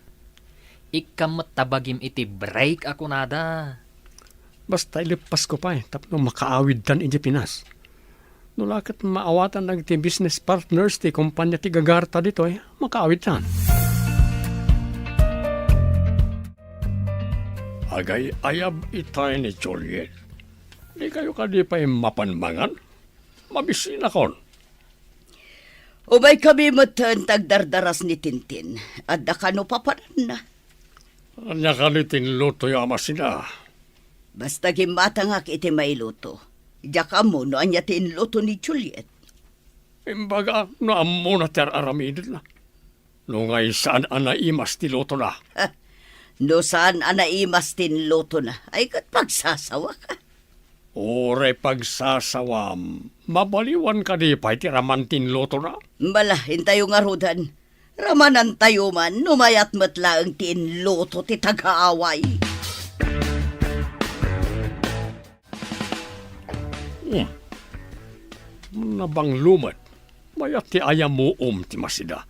Ikamat tabagim iti break ako nada. Basta ilipas ko pa tapno makaawid dan iji Pinas. Nulakat maawatan ng ti business partners ti kumpanya ti Gagarta dito makaawid dan. Agay ayab itay ni Juliet. Di kayo ka di pa mapanmangan? Mabisin akon. Umay kami matan tagdardaras ni Tintin. At dakano papanan na. Anya ka ni tinluto yung ama sila. Basta gimatangak iti mailuto. Diyaka mo no anya tinluto ni Juliet. Imbaga, no amo na ter aramidin na. No ngay saan anaimas ti luto na. No saan anaimas tinluto na. Ay kat pagsasawa ka. Ore pagsasawam, mabaliwan ka di pa iti ramantin luto na. Bala, hintayo nga rudan. Ramanan tayo man, numayat matla ang tinluto ti tagaaway. Nabang lumat, mayat ti ayam mo ti masida.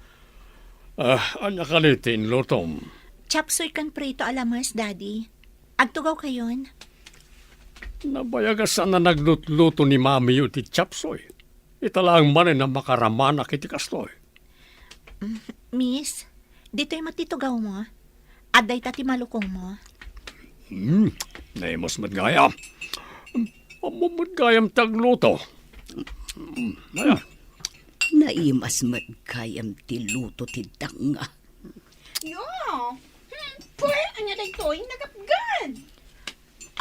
Anya ka ni tinlutom. Chapsoy kan prito alamas, daddy. Agtugaw kayon. Nabayagasan na naglutluto ni mami yu ti chapsoy. Italang manin na makaramana kiti kastoy. Miss, dito'y matitugaw mo. Aday tati malukong mo. Naimos matgayam. Amumutgayam tagluto. Ayan. Naimas magkayam ti luto ti danga. Yo! Pwede, anya na ito'y nagapgan.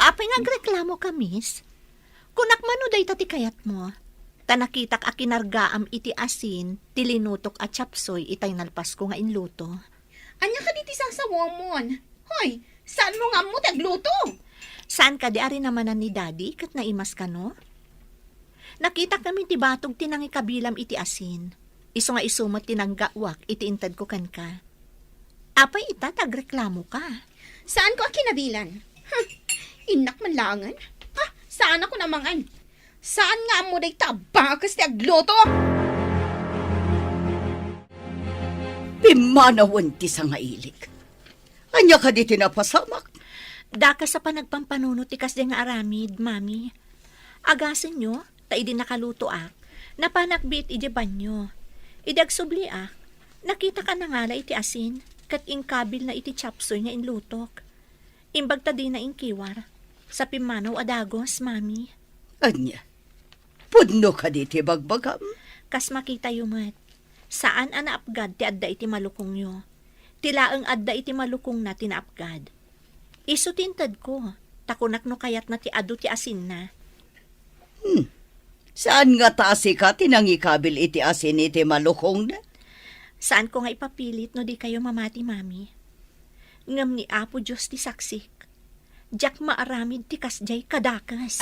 Apay nagreklamo ka, miss. Kunak manuday tati kayat mo. Tanakitak a kinargaam iti asin, tilinutok at chapsoy itay nalpas ko nga inluto. Anya ka diti sasawamon. Hoy, saan mo nga mo tagluto? Saan ka di ari namanan ni daddy kat naimas ka no? Nakita kami ti batog tinangi kabilam iti asin. Iso nga isumat tinanggawak iti intad ko kan ka. Apay ita tagreklamo ka. Saan ko kinabilan? Inak man langan? Saan ako namangan? Saan nga mo day tabakas ti agluto? Pimanawan ti sangailik. Anya ka di tinapasamak? Daka sa panagpampanunot ti kasde nga aramid, mami. Agasin nyo, ta idi nakaluto ak, napanakbit iti banyo. Idag subli ak, nakita ka na ngala iti asin, kat ingkabil na iti chapsoy nga inlutok. Imbag ta di na ingkiwar, sa pimanaw adagos, mami. Anya, pudno ka di ti bagbagam? Kas makita yumat, saan anaapgad ti adda iti malukong nyo? Tilaang adda iti malukong na tinaapgad. Isu tintad ko, takunak no kayat na ti adu ti asin na. Saan nga taasi ka tinangikabil iti asin iti malukong na? Saan ko nga ipapilit no di kayo mamati, mami? Ngam ni Apo Diyos ti saksik. Diyak maaramid ti kasjay kadakas.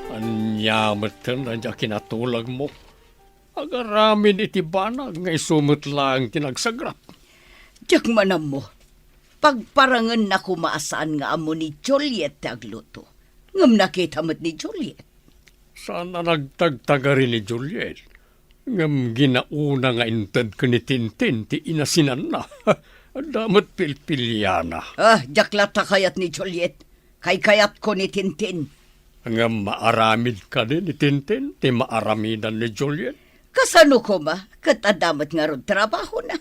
Anyamat ka na dya kinatulag mo. Agaramin iti banag nga isumot lang tinagsagrap. Diyak manam mo, pagparangan na kumaasaan nga amo ni Juliet ti agluto. Ngam nakita mo't ni Juliet. Sana nagtagtagari ni Juliet. Ngam ginauna nga intad ka ni Tintin ti inasinan na. Damat pilpilyana. Diyak lata kayat ni Juliet. Kay kayat ko ni Tintin. Nga maaramid ka din ni Tintin, ti maaramidan ni Juliet. Kasano ko ma, kat adamat nga rod trabaho na.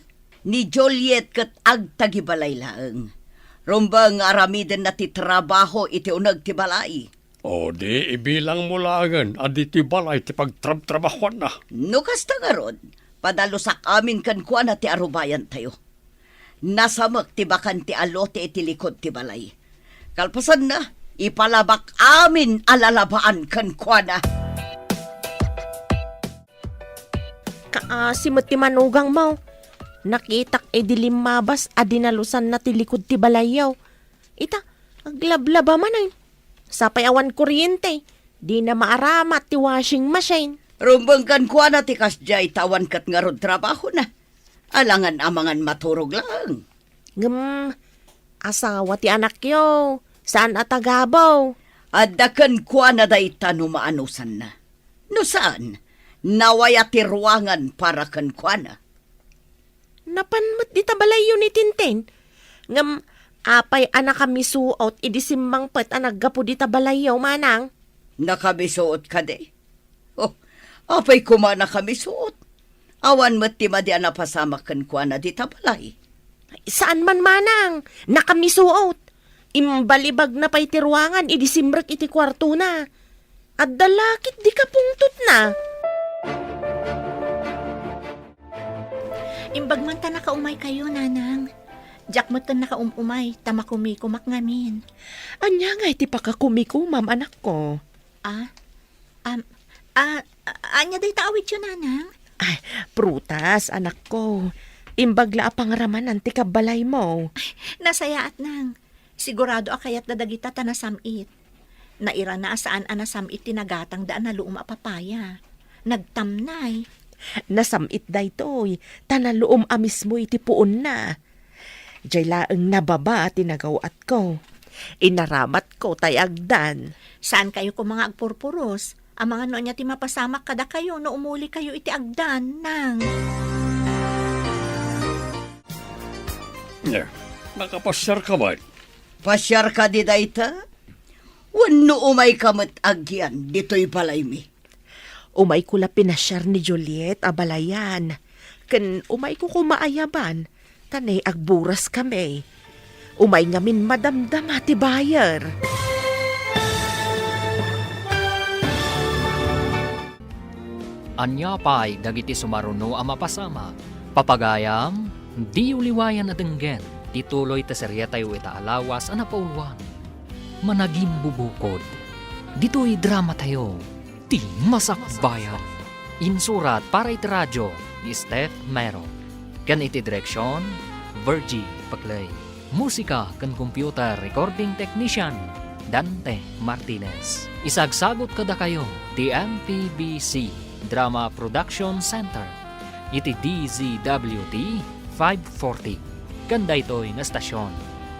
Ni Juliet kat ag tagibalay laeng. Rumbang aramiden na ti trabaho iti unag ti balay. O di, ibilang mo langan, adi ti balay ti pagtrab-trabahuan na. No kasta nga rod, padalusak amin kan kuha na ti arubayan tayo. Nasamak ti bakan ti alote iti likod ti balay. Kalpasan na, ipalabak amin alalabaan kan kuha na. Kaasimot ti manugang mo. Nakitak dilim mabas adinalusan na ti likod ti balayaw. Ita, aglablaba man ay. Sapay awan kuryente. Di na maaramat ti washing machine. Rumbang kan kuha na ti kasjay tawan kat nga rod trabaho na. Alangan amangan maturog lang. Asawa ti anak yo. Saan atagabaw? Adakan kuha na day tano maanusan na. No saan? Nawaya ti ruangan para kan kuha na. Napanmat di tabalayo ni Tintin. Apay anak kami suot idisimbang pet anak gapo di tabalayo manang. Nakabisuot ka de. Oh, apay kumana kami suot. Awan mo't ti madi anapasamak kan kuha na di tabalay. Saan man manang? Nakamisuot. Imbalibag na pa'y tiruangan, idisimrek iti kwarto na. At dalakit di ka pungtot na. Imbag man ta nakaumay kayo, nanang. Diyak mo ta nakaumay, tamakumikumak ngamin. Anya nga iti pakakumikumam anak ko. Anya day taawit yun, nanang? Ay, prutas anak ko. Imbagla apangaraman ti kabalay mo. Nasaya at nang. Sigurado akayat na dagita ta nasamit. Naira na saan anasamit tinagatang daan na luum apapaya. Nagtamnay. Nasamit daytoy, tanaluom amis mo iti puon na. Diyay laeng nababa tinagawat ko. Inaramat ko tayagdan. Saan kayo ko mga agpurpuros? Ang mga noon niya ti mapasamak kada kayo no umuli kayo iti agdan, nang. Yeah, nakapasyar ka ba? Pasyar ka di dayta? Wano umay kamat agyan, dito'y balay mi. Umay ko la pinasyar ni Juliet abalayan. Ken umay ko kumaayaban. Tanay agburas kami. Umay ngamin madamdama ti bayer. Anya pa'y dagiti sumaruno ang mapasama. Papagayam, di uliwayan na denggen. Tituloy ta serya tayo ita alawas ang napauluan. Managing bubukod. Dito'y drama tayo. Ti Masakbayan. Insurat para iti radyo ni Steph Mero. Kan iti direksyon, Virgie Paclay. Musika kan computer recording technician, Dante Martinez. Isagsagot kada kayo, the MPBC Drama Production Center. Iti DZWT 540. Kanda ito'y nga stasyon.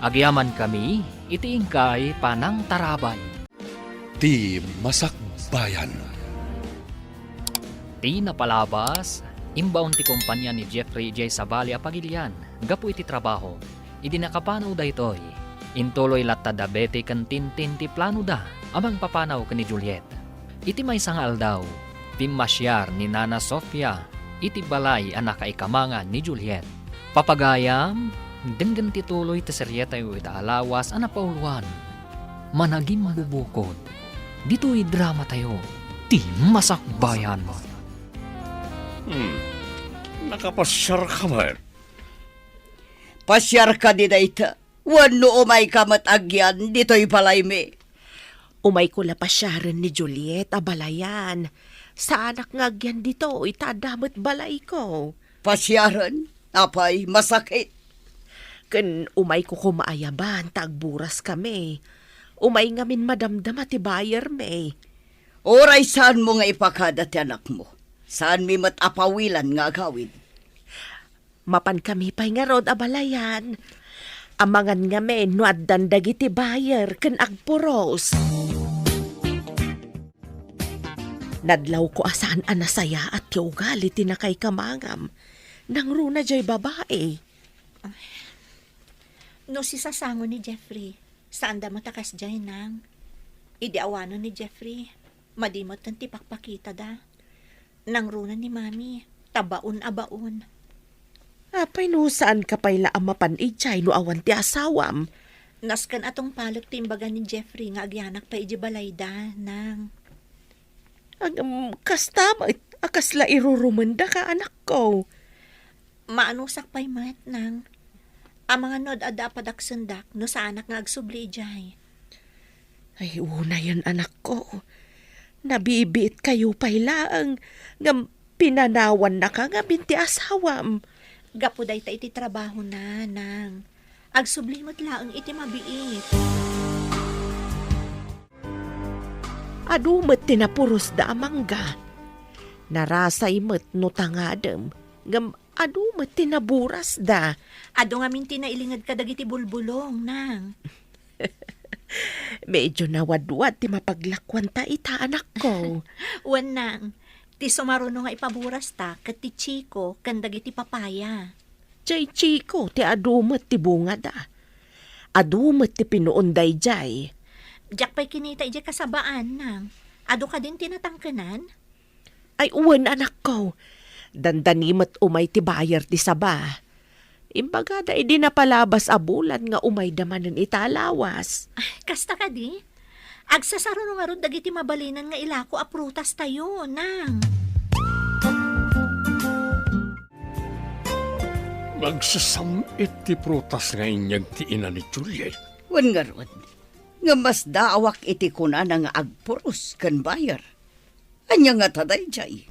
Agyaman kami, iti ingkay panang tarabay. Ti Masakbayan. Ti napalabas, imbaon ti kumpanya ni Jeffrey J. Sabali Apagilian, gapu iti trabaho. Idi nakapanaw da ito'y, intuloy latta da bete kan tintin ti plano da, amang papanaw ka ni Juliet. Iti may sangal daw, timasyar ni Nana Sofia, iti balay anak ikamangan ni Juliet. Papagayam, denggan tituloy ti seryeta yu ita alawas anapauluan. Managing bubukod. Dito'y drama tayo, ti Masakbayan. Nakapasyar ka ba? Pasyar ka di dayta. Wano umay kamat agyan, dito'y balay mi. Umay ko la pasyaran ni Juliet abalayan. Sa anak ngagyan dito, itadamot balay ko. Pasyaran, apay masakit. Ken umay ko kumaayaban, tagburas kami. Umay ngamin madamdama ti bayer me. Oray saan mo nga ipakada ti anak mo? Saan mi matapawilan nga agawid? Mapan kami pa'y nga rod abalayan. Amangan nga men, nuaddan dagiti bayer, ken agpuros. Nadlaw ko asaan anasaya at tiugali tinakay kamangam. Nang runa jay babae. No si sasango ni Jeffrey, saan da matakas dyan, nang? Idi awano ni Jeffrey. Madimot ng tipakpakita da. Nangrunan ni Mami. Tabaon-abaon. Apay no saan ka pa'y laamapan ichay no awan ti asawam. Naskan atong palok timbaga ni Jeffrey nga agyanak pa iji balayda nang. Kasta akasla irurumanda ka anak ko. Maanusak pa'y mat nang. Ang mga nod ada padaksendak no sa anak nga agsubli ijay. Ay una yan anak ko. Nabibit kayo pa'y laang nga pinanawan na ka nga binti asawam. Gapuday ta iti trabaho na nang. Agsublimot laang iti mabiit. Adumat tinapuros da amangga. Narasay met no tangadem. Ngam adumat tinaburas da. Ado nga minti na ilingad ka dagiti bulbulong nang. Medyo nawadwad ti mapaglakwan ta ita anak ko. Wan nang. Ti sumaruno nga ipaburas ta kat ti Chico kan dagiti papaya. Jay Chico ti adumat ti bunga da. Adumat ti pinuunday jay. Diyak pa'y kinita ije kasabaan nang. Ado ka din tinatangkanan? Ay uwan anak ko. Dandanimot umay ti bayar ti saba. Imbaga da idi napalabas a bulan nga umay damanan italawas. Kasta ka di? Agsasaruno nga ron dagiti mabalinan nga ilako a prutas tayo nang. Nagsasamit ti prutas nga inyag ti ina ni Juliet. Wan nga rod. Nga mas daawak iti kuna nga agpuros kan bayar. Anya nga taday jay.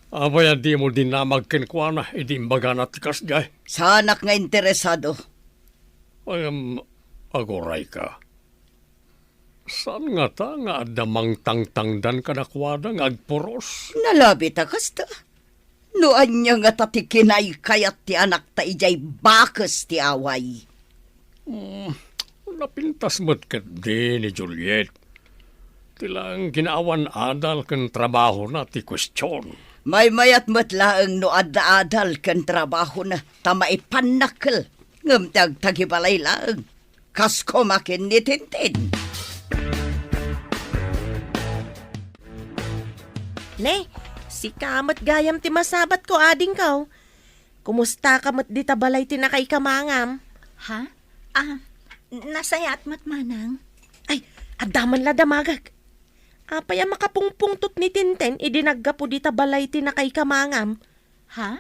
Abay, di mo din na magkinkwana, idi imbaga na tikas jay. Sanak nga interesado. Ay, agoray ka. Saan nga ta nga adamang tangtangdan ka nakwada nga agpuros? Nalabi ta kasta. No anya nga tatikinay kayat ti anak ta ijay bakas ti away. Napintas mo't ka di ni Juliet. Tilang ginaawan adal kan trabaho na ti kwestiyon. May mayat matlaang no adda-adal kan trabaho na tamaipanakal. Ngam tagtagibalay lang. Kasko makin ni Tintin. Ne, si kamat gayam ti masabat ko ading kaw. Kumusta ka mat di tabalay ti nakaikamangam? Ha? Nasayat mat manang. Ay, adaman la damagag. Apay ang makapungpungtot ni Tinten, idinagga po di tabalay ti nakaikamangam. Ha?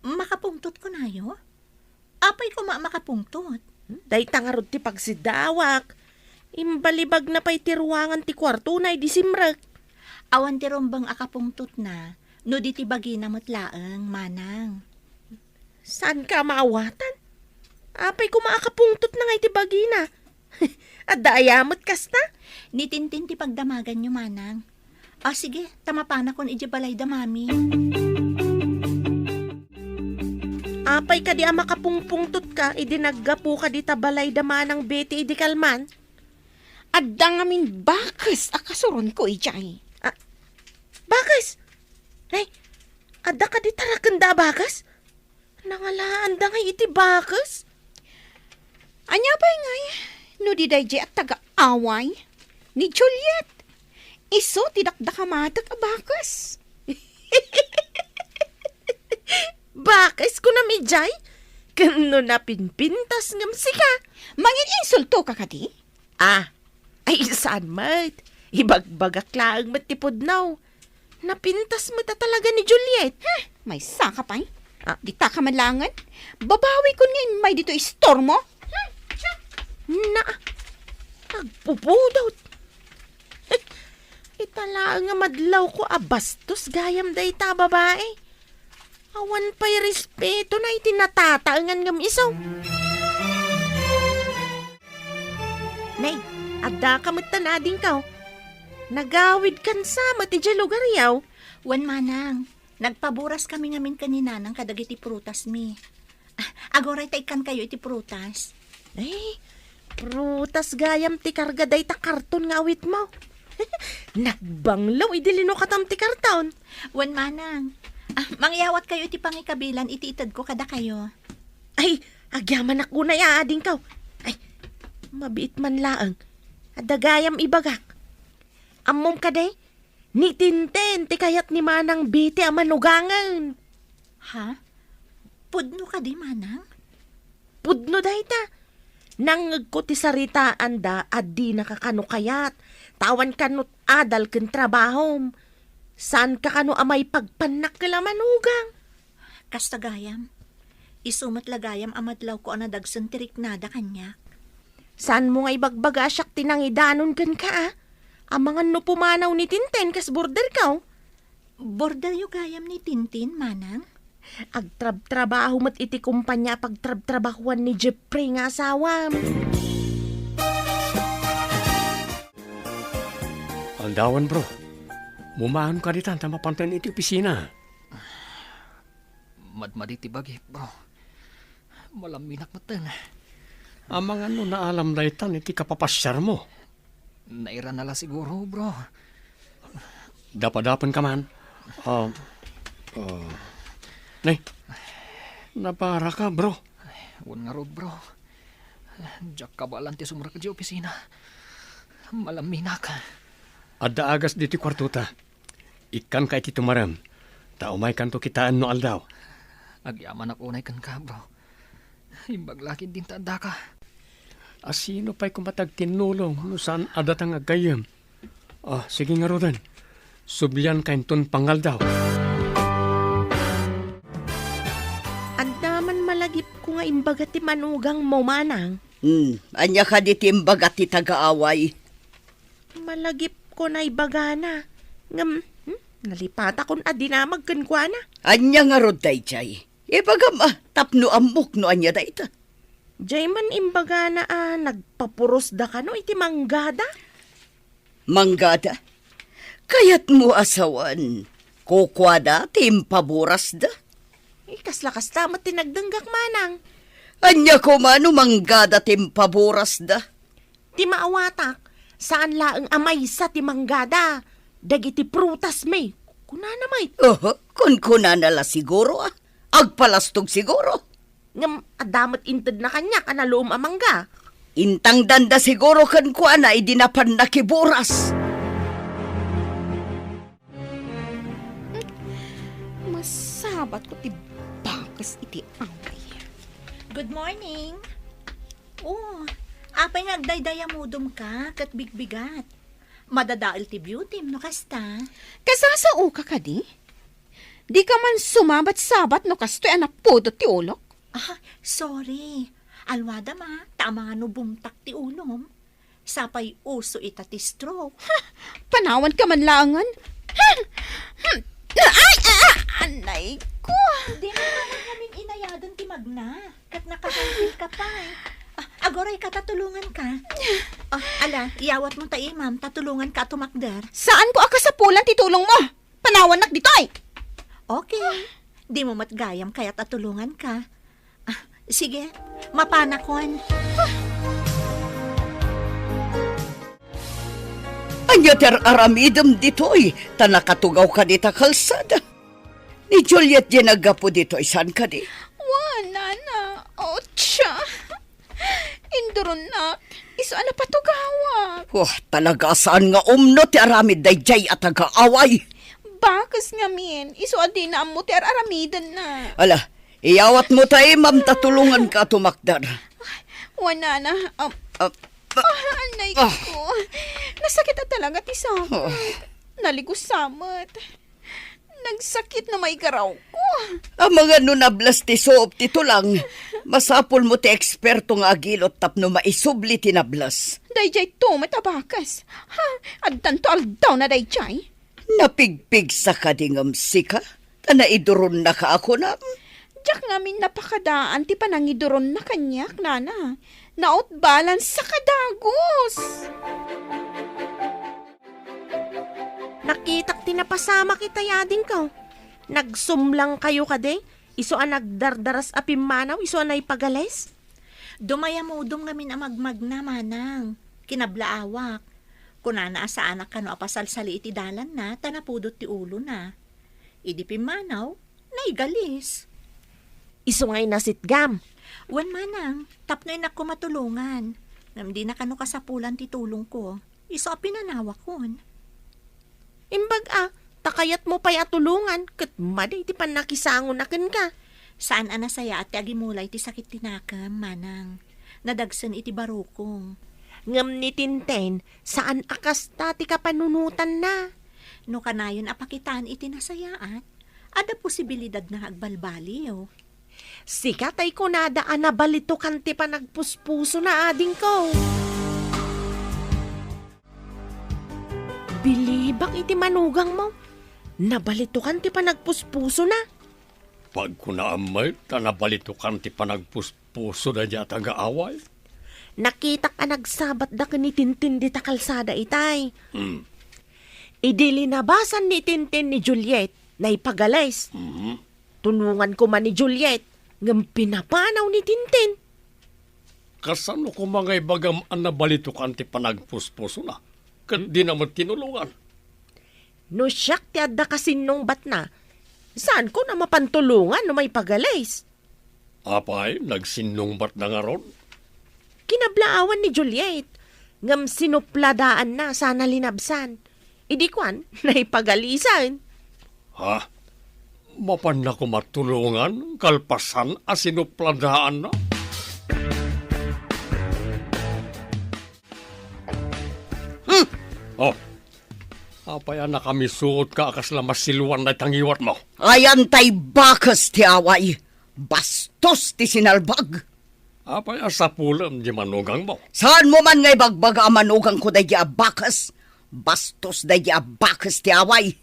Makapungtot ko na yo? Apay ko makapungtot? Day tangarod ti pagsidawak. Imbalibag na pa'y tiruangan ti kwarto na disimrek. Awan ti rombang akapungtot na, no di ti bagi na matlaang manang. Saan ka maawatan? Apay ko maakapungtot na ngay ti bagi na. At daayamot kasta? Ni Tintin ti pagdamagan nyo manang. Sige, tamapana kon ije balay da mami. Apay ka di makapungpungtot ka, idinaggapo ka di tabalay da manang beti idi kalman. Adda nga min bakas akasuron ko ijay. Bakas? Ay, adda ka di tarakanda bakas? Nangalaan da nga iti bakas? Anya ba ngay? No di dayjay at taga-away ni Juliet. Iso tidakdakamatag a bakas. Bakas ko na midjay? Kano na pinpintas ngam sika? Mangin insulto ka kadi? Ay saan mat? Ibagbagak laang matipod now. Napintas mo ta talaga ni Juliet. May saka pa'y. Di ta ka malangan. Babawi ko ngayon may dito istor mo. Na, nagpupudot. Itala nga madlaw ko abastos gayam day ta babae. Awan pa'y respeto na itinatataangan ngam isaw. Nay, adda ka matanading ka. Nagawid kan sa mati lugar yaw. Wan manang, nagpaburas kami ngamin kanina ng kadagiti prutas mi. Agoray ta ikan kayo iti prutas. Prutas gayam ti karga day ta karton nga awit mo. Nagbanglaw idilino katam ti karton. Wan manang, mangyawat kayo iti pangikabilan iti itad ko kada kayo. Ay, agyaman ako na yaading ka. Ay, mabiit man laang. Adagayam ibagak. Amom ka day, ni Tintin, ti kayat ni Manang Biti ang manugangan. Ha? Pudno ka di, manang? Pudno day ta. Nang ko ti saritaan da, at di nakakanukayat. Tawan kanot adal ken trabahom. Saan ka kano amay pagpanak kala manugang? Kastagayam. Isumat lagayam amadlaw ko anadagsan tiriknada kanya. Saan mo nga ibagbaga asyak tinangidanon kan ka ah? Ang mga no pumanaw ni Tintin kas border ka. Border yu gayam ni Tintin, manang? Agtrab-trabaho mat iti kumpanya pagtrab-trabahuan ni Jeffrey nga asawam. Aldawan, bro. Mumahan ka ditan ta mapantan iti opisina. Madmadi ti bagi, bro. Malaminak matan. Ang mga no naalam daytan iti kapapasyar mo. Naira nala siguro, bro. Dapadapan ka man. Nay, napara ka, bro. Wan nga rod, bro. Diyak kabalan ti sumra ka di opisina. Malaminak. Adda agas diti kwartuta. Ikan ka iti tumaram. Taumay kanto kitaan no aldaw. Agyaman ako unay kan ka, bro. Imbaglakin din tanda ka. Asino pa'y kumatag tinulong no saan adatang agayam. Sige nga rodan. Sublian kain ton pangaldaw. Andaman malagip ko nga imbaga ti manugang mo manang. Anya ka di timbag at ti tagaaway. Malagip ko na ibagana. Ngam, nalipata kon adinamag kan kwa na. Anya nga rod dayjay. Ibagam tapno amok no anya dayta. Jay man imbaga na nagpapuros da ka no iti manggada. Manggada? Kayat mo asawan. Kukwada, timpaburas da. Kasla-kas tamat tinagdanggak manang. Anya ko mano manggada timpaburas da. Ti maawatak, saan laang amay sa ti manggada. Dagiti prutas may. Kunana may. Kun kunanala siguro Agpalastog siguro. Ngam adamat inted na kanya kanaloom amangga. Intang danda siguro kan kuana idinapan na kiburas. Masabat ko ti bakas iti angay. Good morning. Oh, apay nagdaydaya mudom ka, kat bigbigat. Madadail ti beauty, no kasta. Kasasao ka ka di? Di ka man sumabat-sabat no kastoy anak podot ti ulok. Sorry. Alwada ma, tama nga no bumtak ti ulom. Sapay uso ita ti stroke. Panawan ka man langan. Anay ko. Di naman namin inayadan ti magna. Kat nakahantil ka pa agoray ka, tatulungan ka. Ala, iyawat mo tayo, ma'am. Tatulungan ka tumakder. Saan ko akasapulan titulong mo? Panawan nak ditoy. Okay. Di mo matgayam kaya tatulungan ka. Sige, mapanakon. Anya ter aramidem ditoy, tanakatugaw ka dita kalsada. Ni Juliet ginagapo ditoy, saan ka di? Wala na. Ocha. Induron na. Isa na patugawa. Talaga saan nga umno ti aramid dayjay at agaaway. Bakas nga min. Iso adi na mo ti aramidan na. Ala, iyawat mo tayo, ma'am, tatulungan ka tumakdar. Wala na. Anay ko. Nasakit na talaga ti samat. Naligusamat. Nagsakit na may garaw ko. Ang mga nunablas ti soop tito lang, masapol mo ti eksperto nga agilot tapno maisubli tinablas. Dayjay to matabakas. Addan to aldaw na dayjay. Napigpig sa kadingam sika, tanaiduron na ka ako na. Diyak ngamin napakadaan ti panangiduron na kanyak, nana. Naot balance sa kadagos. Nakitak tinapasama kita yading ka. Nagsumlang kayo kade. Iso ang nagdardaras apimanaw, iso ang naipagales. Dumaya mo udom ngamin ang magmagna, manang. Kinablaawak. Kunana sa anak ka no apasalsali iti dalan na, tanapudot ti ulo na. Idi pimanaw, naigalis. Iso nga'y nasitgam. Wan manang, tapnoy na ko matulungan. Namdi na kano kasapulan ti tulong ko. Iso pinanawa kon. Imbag takayat mo pa'y atulungan, kat maday ti panakisangon akin ka. Saan anasaya at agimulay ti sakit tinakam, manang. Nadagsan iti barukong. Ngam ni Tintin, saan akas ti kapanunutan na? No kanayon apakitaan iti nasayaat, ada posibilidad na agbalbaliw. Sikat ay kunadaan na balito kanti pa nagpuspuso na ading ko. Bilibak iti manugang mo. Nabalito kanti pa nagpuspuso na. Pag kunaamay, tanabalitukan ti panagpuspuso na niya taga-away. Nakita ka nagsabat da ni Tintin di ta kalsada itay. Hmm. Idilinabasan ni Tintin ni Juliet na ipagalays. Tunungan ko man ni Juliet ngam pinapanaw ni Tintin. Kasano ko mga ibagam ang nabalitukan ti panagpuspuso na? Kat di naman tinulungan. No siyak ti adda kasinong bat na, saan ko na mapantulungan no may pagalays? Apay, nagsinungbat na nga ron. Kinablaawan ni Juliet, ngam sinupladaan na sana linabsan. Idikwan, naipagalisan. Ha? Mapan na ko matulungan, kalpasan, asinupladaan na? Oh, apaya na kami suot ka akas lamas siluan na tangiwat mo. Ayan tay bakas ti away. Bastos ti sinalbag. Apaya sa pulam di manugang mo. Saan mo man ngay bagbaga amanugang ko dahi abakas? Bastos dahi abakas ti away.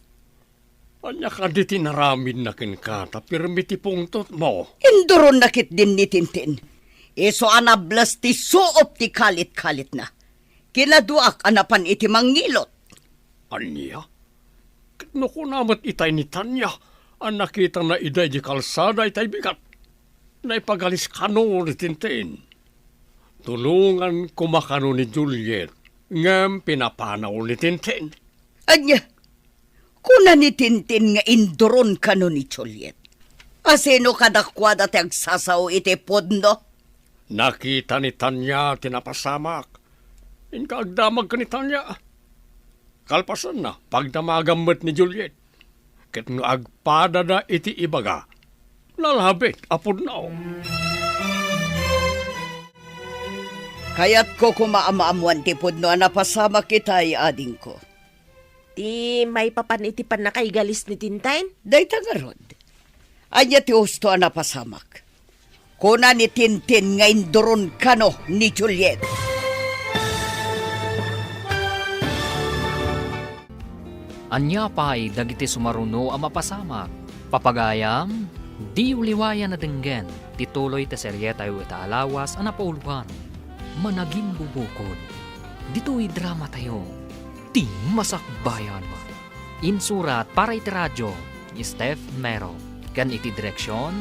Anya ka di tinaramin na kinkata, pirmiti pungtot mo. Induron nakit din ni Tintin. Iso anablas ti suop ti kalit-kalit na. Kinaduak anapan iti mangilot. Anya? No ko namat itay ni Tanya, ang nakita na iday di kalsada itay bigat. Naipagalis kano ni Tintin. Tulungan kumakano ni Juliet, ngam pinapanaw ni Tintin. Anya, kuna ni Tintin nga induron kano ni Juliet. Asino kadakwada ti agsasaw iti podno? Nakita ni Tanya tinapasamak. Inkaagdamag ka ni Tanya. Kalpasan na, pagdamagamot ni Juliet. Ket nga agpada na iti ibaga. Lalhabit, apod na o. Kaya't ko kumaamaamuan ti podno napasama kitay ading ko. Ti may papanitipan na kay galis ni Tintin? Day tangarod. Anya ti husto napasamak. Kuna ni Tintin nga induron kano ni Juliet. Anya pa'y dagiti sumaruno ang mapasamak. Papagayam, di uliwayan na denggen, tituloy te seryeta yu itaalawas ang napauluan. Managing bubukod. Dito'y drama tayo. Ti masakbayan. Insurat para iti radyo, Steph Mero. Kan iti direksyon,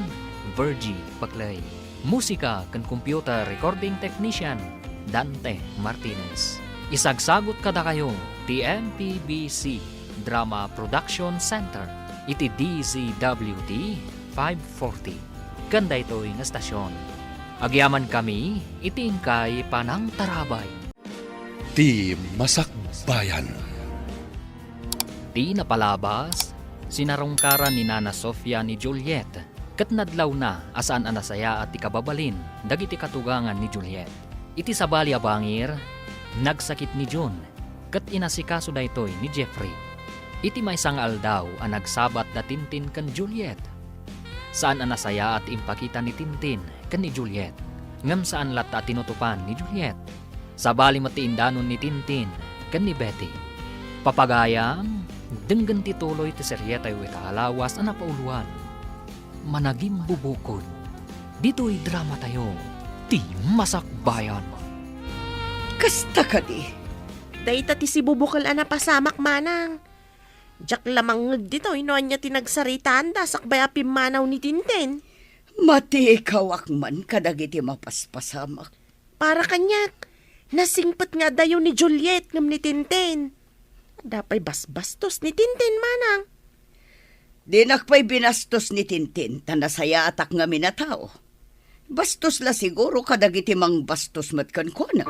Virgie Paclay. Musika kan computer recording technician, Dante Martinez. Isagsagot kada kayo, TMPBC Drama Production Center, iti DZWD 540. Kanda ito'y nga stasyon. Agyaman kami, itingkay panang tarabay. Ti Masakbayan. Di napalabas, sinarungkaran ni Nana Sofia ni Juliet, kat nadlaw na asaan anasaya at ikababalin, dagiti katugangan ni Juliet. Iti sabali abangir, nagsakit ni June, kat inasikaso da ito'y ni Jeffrey. Iti may sangal daw ang nagsabat na Tintin kan Juliet. Saan anasaya at impakita ni Tintin kan ni Juliet. Ngam saan lata tinutupan ni Juliet. Sabali matiindanon ni Tintin kan ni Betty. Papagayang, denggan tituloy ti seryeta yu itaalawas ang napauluan. Managing bubukod. Dito'y drama tayo. Ti masakbayan. Kasta ka di. Dahita ti si bubukal na pasamak manang. Diyak lamang dito, inoan niya tinagsaritaan da sakbay apimanaw ni Tintin. Mati ikaw akman kadagiti mapaspasamak. Para kanyak, nasingpat nga dayo ni Juliet ngam ni Tintin. Dapay basbastos ni Tintin manang. Di nakpay binastos ni Tintin, tanasaya atak nga minatao. Bastos la siguro kadagiti mang bastos matkan ko na.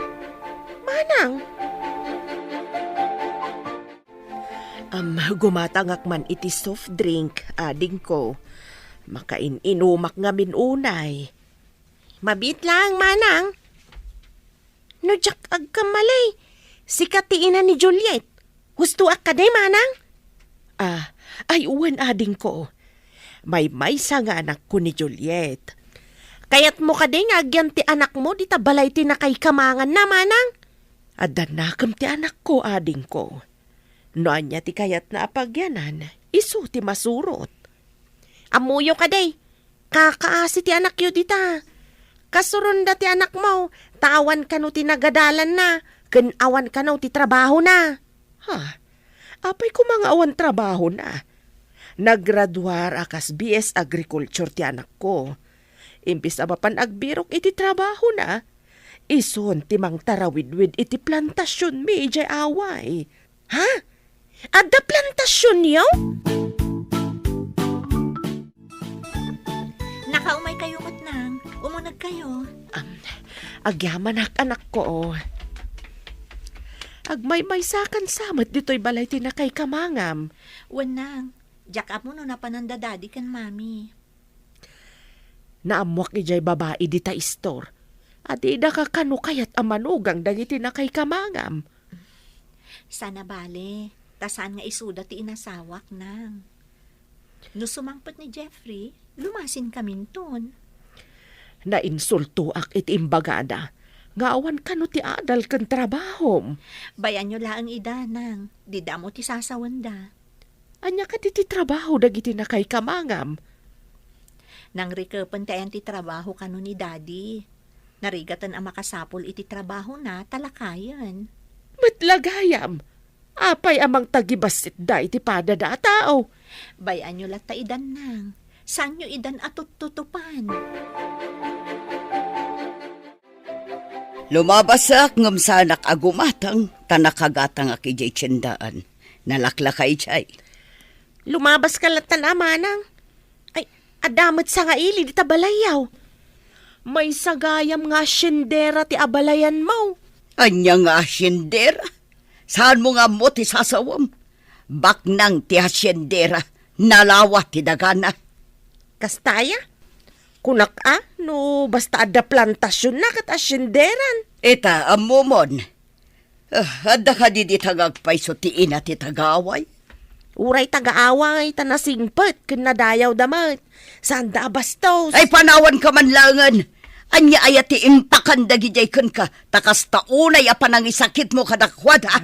Manang, Gumatangak man iti soft drink, ading ko. Makain-inumak nga minunay. Mabit lang, manang. No, Jack, agkamalay. Sikatiin na ni Juliet. Husto ak ka day, manang? Ay uwan ading ko. May sa nga anak ko ni Juliet. Kayat mo ka day nga agyan ti anak mo, di tabalay ti na kay kamangan na, manang. Adanakam ti anak ko, ading ko. Noan niya ti kayat na apagyanan, isu ti masurot. Amuyo ka day, kakaasi ti anak yu dita. Kasurunda ti anak mo, tawan ka no ti nagadalan na, awan ka no ti trabaho na. Apay ko mga awan trabaho na. Naggraduar akas BS Agriculture ti anak ko. Imbis abapan agbirok iti trabaho na, ison ti mang tarawidwid iti plantasyon mi ijay away. Ha? Adda plantasyon yaw? Nakaumay kayo matnang. Umunag kayo. Agyaman anak ko. Agmay-may sakan samat dito'y balay tinakay kamangam. Wanang, jack up mo no na panandadadi kan mami. Naamwak ijay babae di ta istor. At ida ka kano kayat amanugang dagiti na kay kamangam. Sana bale, tasaan nga isuda ti inasawak nang. No sumangpot ni Jeffrey, lumasin kami ton. Nainsulto ak iti imbagada. Nga awan kano ti adal kan trabahom. Bayan nyo laang ida nang, di damo ti sasawanda. Anya ka ti trabaho dagiti na kay kamangam. Nang rikepen tayan ti trabaho kano ni daddy. Narigatan ang makasapol iti trabaho na talakayan. Matlagayam. Apay amang tagibasit da iti padada tao. Bayan nyo lata idan nang. Saan nyo idan atut-tutupan? Lumabasak ngam sanak agumatang tanakagatang akijay tiyendaan. Nalaklakay jay. Lumabas ka latan amanang. Ay, adamot sa nga ili di tabalayaw. May sagayam nga syendera ti abalayan mo. Anya nga asyendera? Saan mo nga mo ti sasawam? Baknang ti asyendera, nalawa ti dagana. Kastaya? Kunak no basta ada plantasyon na kat asyenderan. Eta, amumon. Adda ka di tagagpay so ti ina ti tagaway. Uray tagaaway tanasingpet ken nadayaw damat. Saan da bastos? Ay panawan ka man langan. Anya ayati impakan dagijay ken ka. Takas taunay apan ang isakit mo kadakwad ha.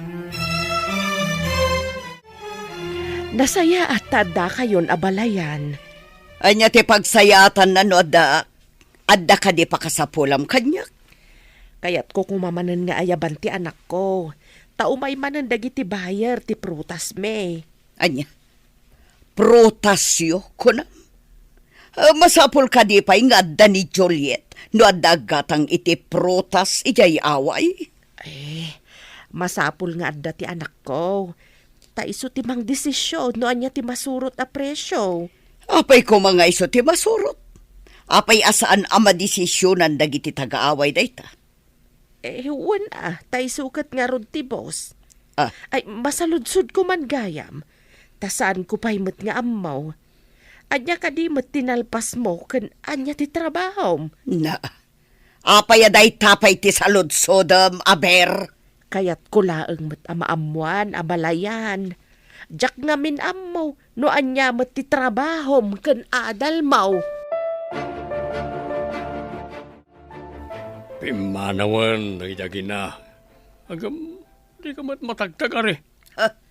Nasaya at tada kayon abalayan. Anya ti pagsayatan na no adda ka di pakasapulam kanyak. Kayat ko kumamanan nga ayaban ti anak ko. Taumay manan dagiti bayer ti prutas me. Anya, prutasyo ko na. Masapul ka di pa'y nga adda ni Juliet no adda gatang iti prutas ijay away. Masapul nga adda ti anak ko. Taiso ti mang desisyon no anya ti masurot a presyo. Apay ko mga iso ti masurot. Apay asaan ama desisyonan dagiti tagaaway dayta. Taisukat nga rod ti boss. Ay, masaludsud ko man gayam. Tasaan ko pa'y met nga amaw. Anya ka di met tinalpas mo ken anya ti trabahom. Na, apay aday tapay ti saludsodam, aber. Kayat ko laeng met amaamuan, abalayan. Jak nga min amaw, no anya met ti trabahom ken adal maw. Pimanawan, nagidagi na. Agam, di ka matagtag ari.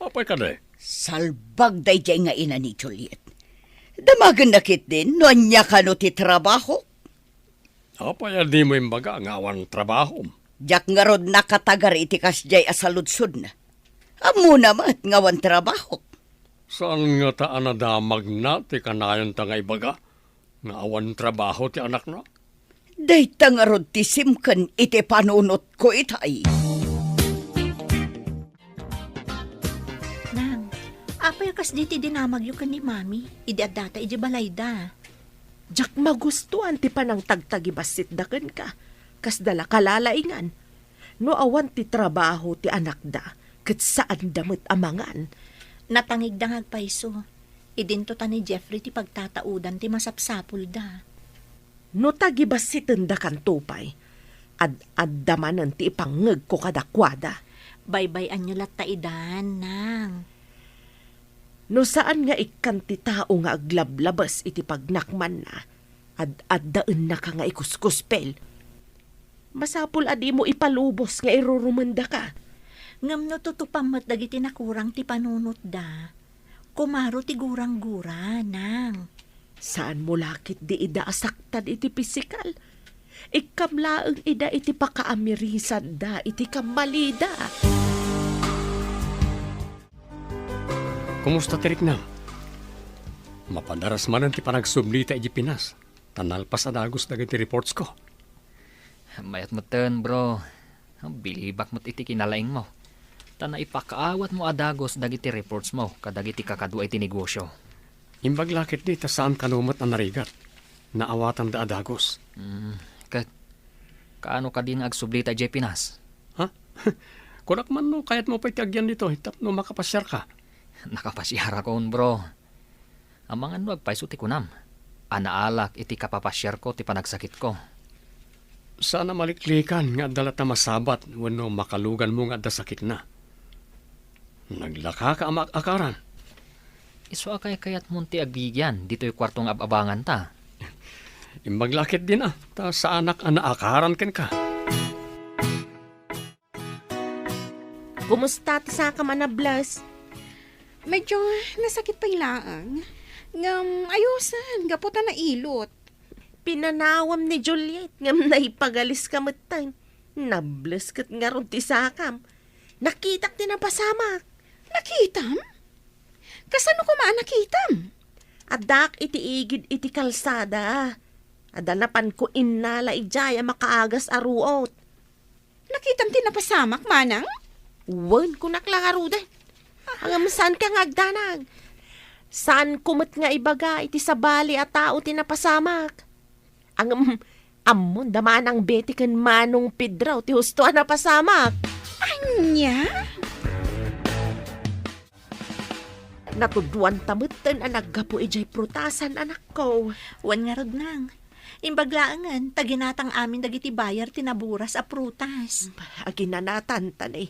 Apay ka na Salbag day jay nga ina ni Juliet. Damagan nakit din, no anya ka no ti trabaho. Apay di mo imbaga nga awan trabaho. Jak nga rod nakatagar iti kasjay asaludsod na. Amo naman nga wan trabaho. Saan nga taan na damag na ti kanayon ta nga ibaga? Nga awan trabaho ti anak na? Dayta nga rod ti simkan iti panunot ko itay. Nang, apay kas di ti dinamag yu kan ni mami. Idi at data iji balayda. Jak magustuhan ti panang tagtagibasit daken ka. Kas dala kalalaingan. No awan ti trabaho ti anak da. Kat saan damit amangan. Natangig dangag paiso. Idinto ta ni Jeffrey ti pagtataudan ti masapsapul da. No tagibas si tenda kan tupay, ad-addamanan ti ipangeg ko kadakwada. Baybayan nyo lat taidan, nang. No saan nga ikan ti tao nga aglablabas iti pagnakman na, ad-addaan na ka nga ikuskuspel. Masapul adi mo ipalubos nga irurumanda ka. Ngam no tutupamat dagiti nakurang ti panunot da. Kumaro ti gurang-gura, nang. Saan mo lakit di ida asaktan iti pisikal? Ikamlaang ida iti pakaamirisan da iti kamalida. Kumusta tirik na? Mapadaras man ti panagsumlita iti Pinas. Tanalpas adagos dagiti reports ko. Mayat mo ten, bro. Bilibak mo't iti kinalaing mo. Tana ipakaawat mo adagos dagiti reports mo kadagiti kakadwa iti negosyo. Imbag lakit di, saan kanumot na narigat. Naawatan da adagos. Kaano ka din agsublita iti Pinas? Ha? Kunak man no, kayat mo pa itiagyan dito, hitap no makapasyar ka. Nakapasyara ko, bro. Ang mga agpaiso ti kunam. Anaalak iti kapapasyar ko ti panagsakit ko. Sana maliklikan nga dalat na masabat wano makalugan mo nga da sakit na. Naglaka ka akaran. Iso akay kayat munti agbigyan, dito'y kwartong ababangan ta. Imbaglakit din ta sa anak akaran ken ka. Kumusta ti sa ka manablas? Medyo nasakit pa ilaang. Ngam ayusan, gaputan na ilot. Pinanawam ni Juliet ngam naipagalis ka matang. Nables kat nga ron ti sakam. Nakitak ti napasamak. Nakitam? Kasano ko maanakitam? Adak iti igid iti kalsada. Adanapan ko innala ijaya makaagas aruot. Nakitam tinapasamak, manang? Wan ko naklangaruda. Ang saan ka nga agdanag? Saan kumot nga ibaga iti sabali at tao tinapasamak? Ang amon daman ang beti ken manong pidraw ti husto napasamak. Anya? Natuduan tamutan ang naggapo ijay prutasan anak ko. Wan nga rod, nang. Imbaglaangan, taginatang amin dagiti bayar tinaburas a prutas. Aginanatan tanay.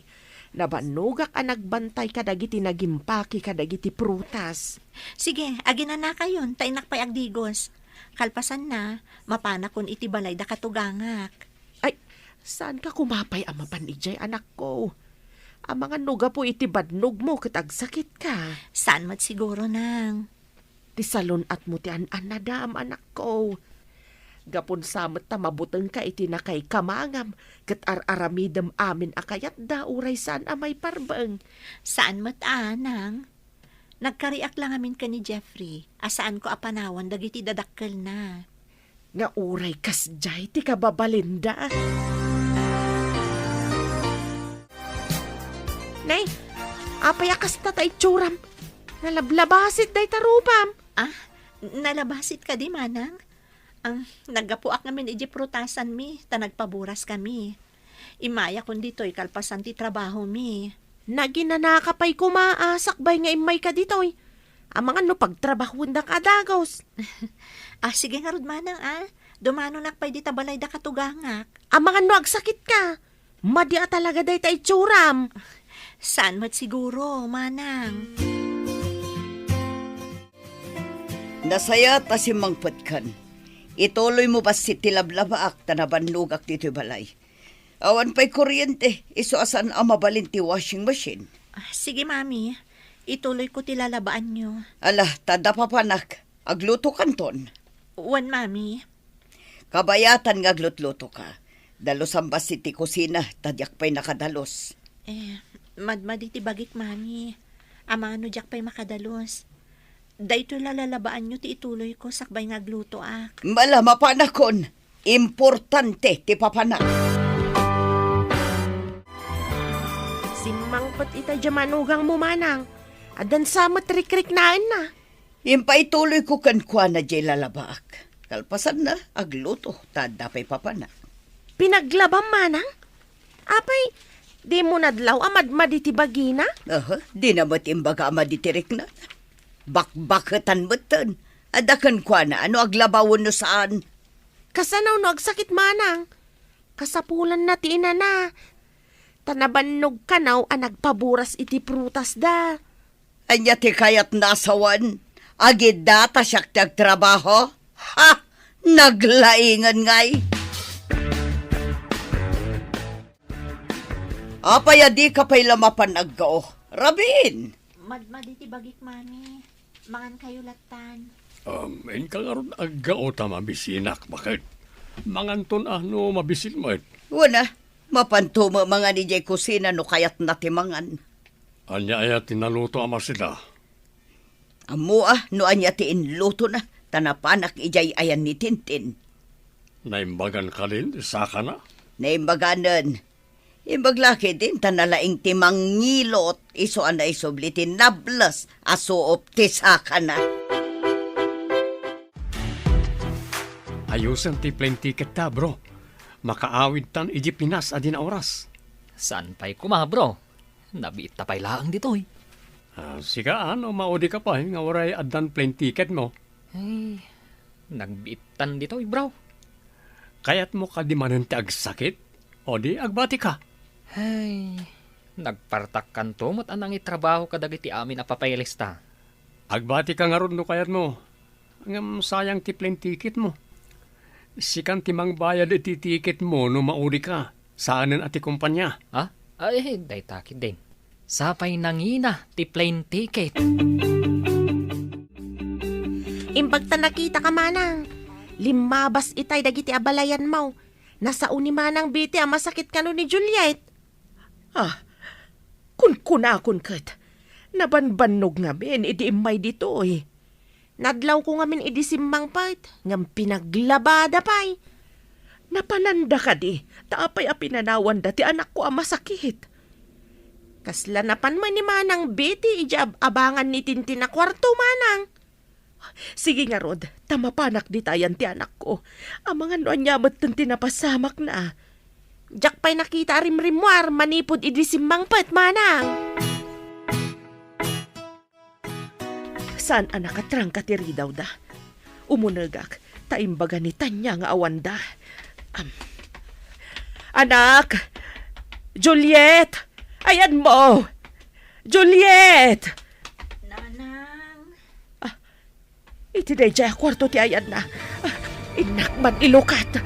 Nabanugak ang nagbantay kadagiti nagimpaki kadagiti prutas. Sige, agina na kayon, tainak pa'y agdigos. Kalpasan na, mapana kun iti balay da katugangak. Ay, saan ka kumapay ang mapanijay anak ko? Ang mga nuga po iti badnog mo katagsakit ka. Saan mat siguro, nang? Ti salon at mo ti anadam anak ko. Gapon samot ta mabuteng ka iti nakay kamangam kat aramidem amin akayat da uray saan amay parbeng. Saan mat, nang? Nagkariak lang amin ka ni Jeffrey. Asaan ko apanawan dagiti dadakkel na. Nga uray kasjay ti kababalinda. Nay, apayakas ta tay tsuram. Nalablabasit day tarupam. Nalabasit ka di, manang? Naggapuak namin iji prutasan mi, ta nagpaburas kami. Imaya kun dito'y kalpasan ti trabaho mi. Naginanakapay kumaasakbay nga imay ka ditoy. Ang mga no pagtrabahon da kadagos. Sige nga rod, manang, Dumano nakpay di tabalay da katugangak. Ang mga no agsakit ka. Madia talaga day tay tsuram. Saan mat siguro, manang? Nasaya ta si Mang Patkan. Ituloy mo ba si tilablabaak ta nabanlugak dito balay? Awan pa'y kuryente, iso asan ang mabalin ti washing machine. Sige, mami. Ituloy ko tilalabaan nyo. Ala, tada papanak, agluto kanton. Wan, mami. Kabayatan nga aglutluto ka. Dalos ang basi ti kusina, tadyak pa'y nakadalos. Madmadi ti bagik, mami. Amano jak pa'y makadalos. Dahito lalalabaan nyo ti ituloy ko sakbay nga agluto ak. Mala mapanakon, importante ti papanak. Simangpat ita jamanugang mo manang. Adan sa matrikrik naan na. Impaituloy ko kankwa na jay lalabaak. Kalpasan na, agluto, tada pa'y papanak. Pinaglabang manang? Apay, Di mo nadlaw amad maditibagi na? Di na mo't imbaga ama ditirik na. Bakbaketan mo tan. Adakan kwa na, ano aglabawon no saan? Kasanaw no agsakit manang. Kasapulan na ti ina na. Tanabannog kanaw ang nagpaburas iti prutas da. Anya ti kayat nasawan. Agid data siyak trabaho. Ha! Naglaingan ngay. Apaya di ka pa'y lamapan agao. Rabin! Madmaditi bagik, mami. Mangan kayo latan. En ka nga ron agao ta mabisinak. Bakit? Manganton no mabisin mo et. Wala, mapantumo mga ni Jay kusina no kayat natimangan. Anya aya tinaluto ama sila. Amo no anya ti inluto na. Tanapanak ijay ayan ni Tintin. Naimbagan ka rin, saka na. Naimbaganan. Imbaglaki din tanalaing timang ngilot. Iso ana isublitin nablas. Aso optisaka na. Ayusan ti plane ticket ta, bro. Makaawid tan iji Pinas adin oras. Saan pa'y kumabro? Nabita pa'y laang ditoy. Siga ano, maudi ka pa, nga waray adan plane ticket mo. Ay, nagbitan ditoy, bro. Kayat mo ka di manan ti agsakit, o di agbati ka. Ay, nagpartak kanto mo't anang itrabaho kadagiti amin a papaylista. Agbati ka nga ron no kayat mo. Ngam sayang ti plane ticket mo. Sikan timang bayad iti ticket mo no maudi ka. Saanan ati kumpanya. Ha? Ay, day takid din. Sapay nangina ti plane ticket. Imbag ta nakita ka manang. Limabas itay dagiti abalayan mo. Nasa uni manang biti ang masakit kano ni Juliet. Kun kat. Nabanbanog nga ben, idi imay dito eh. Nadlaw ko nga min idisimmang pait. Ngam pinaglabada pay. Napananda ka di, taapay a pinanawan dati anak ko ang masakit. Kasla napan man ni manang biti ijab abangan ni Tintin na kwarto manang. Sige nga Rod, tamapanak di tayan ti anak ko. Ang mga noan niya ba't tinapasamak na. Jak pa'y nakita rimrimwar manipod idisimmang pait manang. Saan anak katrang katiri daw da? Umunagak, taimbaga ni Tanya nga awanda. Anak! Juliet! Ayan mo! Juliet! Nanang. Iti day jaya kwarto ti ayan na. Inak man ilukat.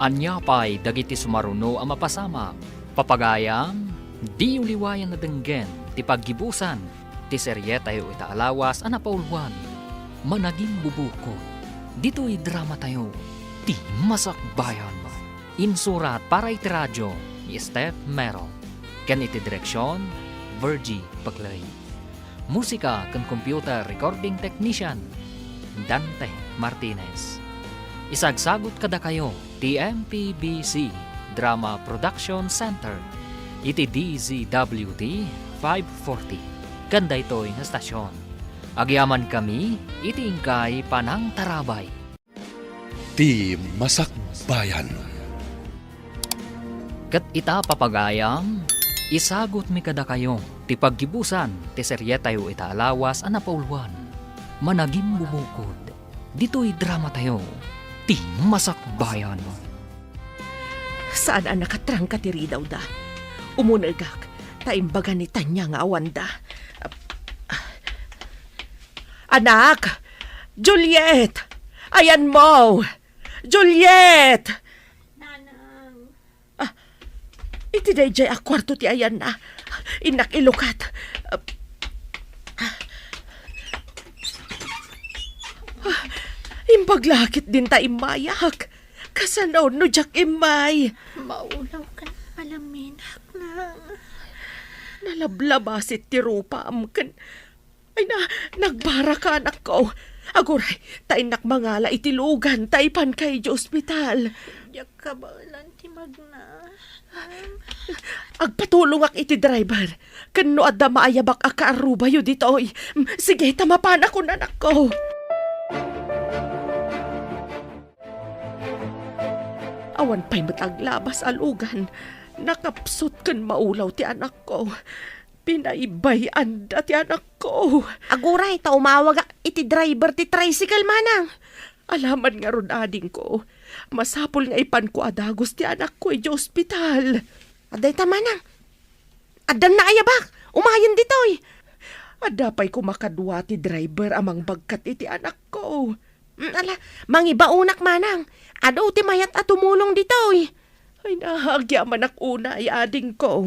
Anya pa'y dagiti sumaruno ang mapasama. Papagayam, di uliwayan na denggen, ti paggibusan, ti seryetayo itaalawas ang napaulwan. Managing bubuko, dito'y drama tayo, ti masakbayan. Insurat para iti radyo, ni Steph Merrill. Ken iti direksyon, Virgie Bagley. Musika ken computer recording technician, Dante Martinez. Isagsagot kada kayo, TMPBC Drama Production Center, iti DZWD 540. Ganda ito'y na stasyon. Agyaman kami, iti ingkay Panang Tarabay. Ti Masakbayan. Kat ita papagayam, isagot mi kada kayo, ti paggibusan, ti seryetayo itaalawas ang napaulwan. Managing bubukod, dito'y drama tayo, ti Masakbayan. Saan anak katrang katiri daw da? Umunagak, taimbaga ni Tanya nga awanda. Anak! Juliet! Ayan mo! Juliet! Nanang. Iti day jay akwarto ti ayan na. Inak ilukat. Imbaglakit din ta imayak. Kasanaw no jak imay. Maulaw ka na malamin. Nang. Nalablabasit ti rupa amken. Ay na, nagbara ka anak ko. Aguray, tainak mangala itilugan, taipan kay di ospital. Diyak ka ba lang ti magna? Agpatulong ak iti driver. Kano adda maayabak akaaruba yu dito. Sige, tamapan ako na anak ko. Awan pa'y mataglabas alugan. Nakapsot kan maulaw ti anak ko. Pinaibay anda ti anak ko. Aguray, ta umawag iti driver ti tricycle manang. Alaman nga ron ading ko. Masapol nga ipan ko adagos ti anak ko iti ospital. Aday ta manang. Adan na ayabak. Umayon ditoy. Adapay ko makadwa ti driver amang bagkat iti anak ko. Ala, mangibaunak manang. Ado ti mayat at tumulong ditoy. Ay nahagya man ak una ay ading ko.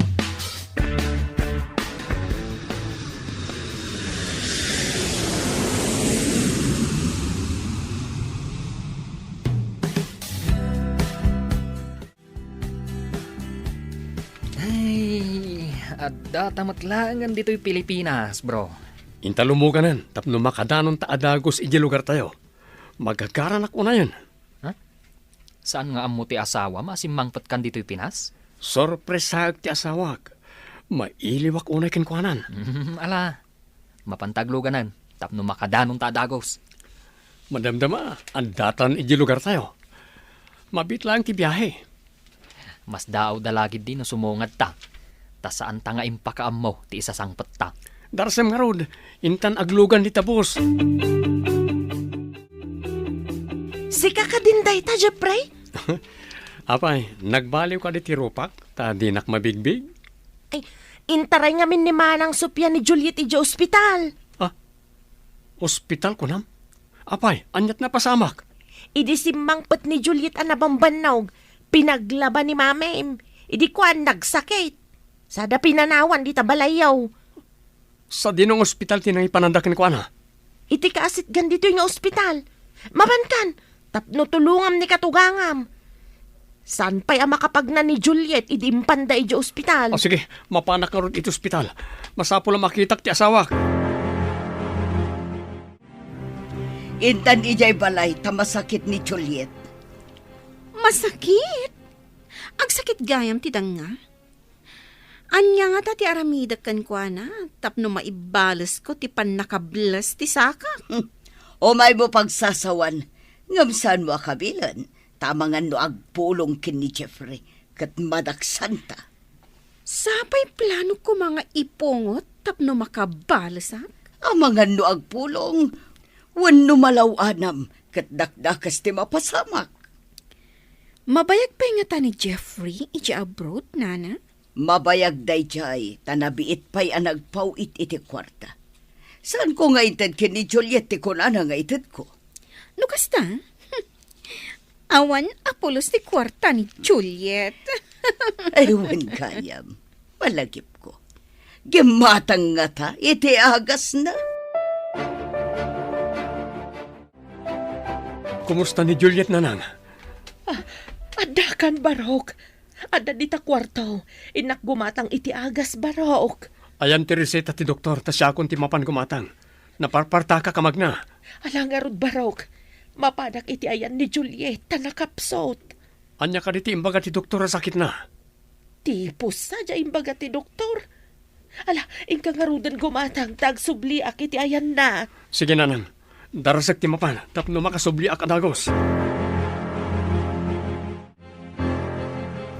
Ay, adda tamatlangan dito'y Pilipinas, bro. Intalumuganan, tapno makadanon ta adagos iji lugar tayo. Magkakaran ako na yun. Saan nga amo ti asawa masimmangpat kan dito'y Pinas? Sorpresag ti asawak. Mailiwak unay kinkwanan. Ala, mapantagluganan, tapno makadanon ta adagos. Madamdama, ang datan iji lugar tayo. Mabit lang ti biyahe. Mas daaw dalagid din no sumungad ta. Ta saan ta nga impakaam mo ti isasangpet ta. Darsem nga rod, intan aglugan di tabos. Sika ka din day ta, Jeffrey? Apay, nagbaliw ka di tirupak, ta dinak mabigbig. Ay, intaray nga min ni Manang Sophia ni Juliet iti ospital. Ospital ko nam? Apay, anyat na pasamak. Idi simmangpet ni Juliet ang nabambanawg. Pinaglaban ni Mame. Idi ko ang nagsakit. Sada pinanawan di tabalayaw. Sa dinong ospital tinang ipanandakin ko ana. Iti kaasit gandito yung ospital. Mabankan, tapno tulungam ni katugangam. San pa'y makapagna ni Juliet idi impanda iti ospital? O sige, mapanak nga ron iti ospital. Masapo lang makitak ti asawak. Intan ijay balay tamasakit ni Juliet. Masakit? Agsakit gayam ti danga. Anya nga ta ti aramidak kan kwa na, tapno maibalas ko ti pan nakablas ti saka. O may mo pagsasawan, ngamsan mo akabilan, tamangan no agpulong kin ni Jeffrey, kat madaksanta. Sapay plano ko mga ipungot, tapno makabalas ha? Amangan no agpulong, wan no malawanam, kat dakdakas ti mapasamak. Mabayag pa nga ta ni Jeffrey, iti abroad, nana? Mabayag day jay, tanabiit pa'y anagpawit iti kwarta. Saan ko nga itad kin ni Juliet ti kunana nga itad ko? No kasta? Awan apulos ti kwarta ni Juliet. Aywan kayam, malagip ko. Gimatang nga ta, iti agas na. Kumusta ni Juliet nanang? Adakan barok. Ada dita kwarto. Inak gumatang iti agas barok. Ayan ti reseta ti doktor, ta siya akong ti mapan gumatang. Naparparta ka kamagna. Alangarod barok. Mapadak iti ayan ni Julieta nakapsot. Anya ka diti imbaga ti doktor sakit na. Tipos sadya imbaga ti doktor. Ala, ingka ngarudan gumatang tagsubli ak iti ayan na. Sige nanang, darasag ti mapan, tapno makasubli ak adagos.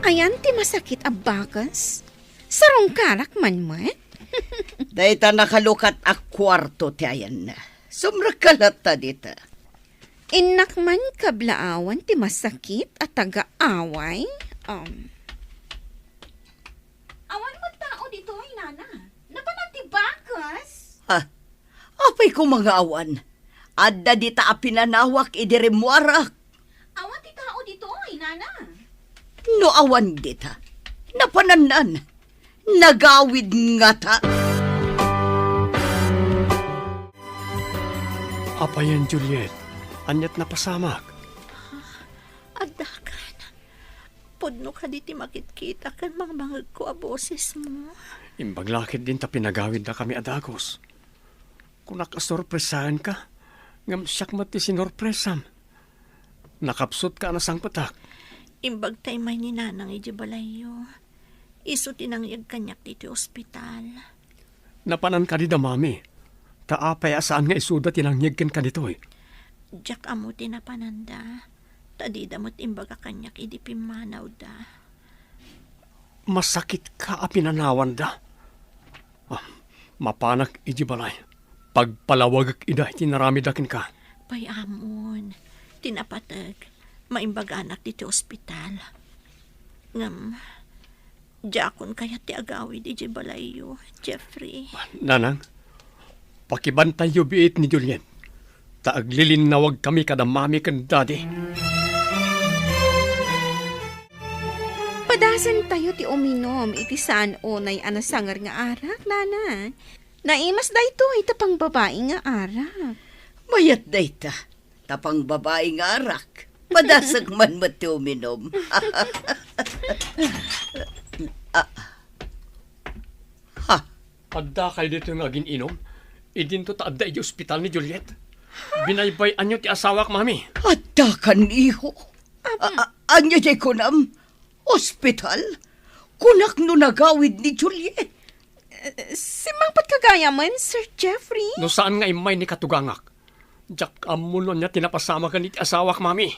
Ayan ti masakit abakas. Sarong karak man mo eh. Dahita nakalukat ak kwarto ti ayan na. Sumrakalat ta dita. Inak man kablaawan ti masakit at taga-away. Awan mo tao dito ay nana. Napanati bakas. Apay ko mga awan. Adda dita apinanawak idirimwarak. Awan ti tao dito ay nana. No awan dita. Napananan. Nagawid nga ta. Apayan Juliet, anyat na pasamak. Adakan. Podno ka diti makit-kita kan mga ko a boses mo. Imbaglakit din ta pinagawid na kami adagos. Kung nakasorpresahan ka, ngam siyak mati sinorpresam. Nakapsot ka na sang patak. Imbag tay may ni nanang iti balayo. Iso tinangyag kanyak diti ospital. Napanan ka di da mami. Taapay asaan nga isuda tinangyag ken ka ditoy. Diyak amo tinapananda. Tadi damot imbaga kanyak idi pimanaw da. Masakit ka a pinanawan da. Mapanak iji balay. Pagpalawag ida iti naramidakin ka. Payamon, tinapatag, maimbaga anak dito ospital. Ngam, jakon kaya ti agawid iji balayo, Jeffrey. Nanang, pakibantay yu biit ni Juliet. Taaglilinawag kami kada mami kan daddy. Padasan tayo ti uminom iti saan unay anasangar nga arak, nana. Naimas da ito ay tapang babae nga arak. Mayat dayta, tapang babaeng arak. Madasag man mati uminom. Adda kayo dito yung aging inom. Idin to taadda iti ospital ni Juliet. Binaybayan nyo ti asawak, mami. Adda kan iho. Anya jay kunam, ospital? Kunak no nagawid ni Juliet. Simangpat kagaya man, Sir Jeffrey. No saan nga imay ni katugangak? Jak amunon niya tinapasama ka ni ti asawak, mami.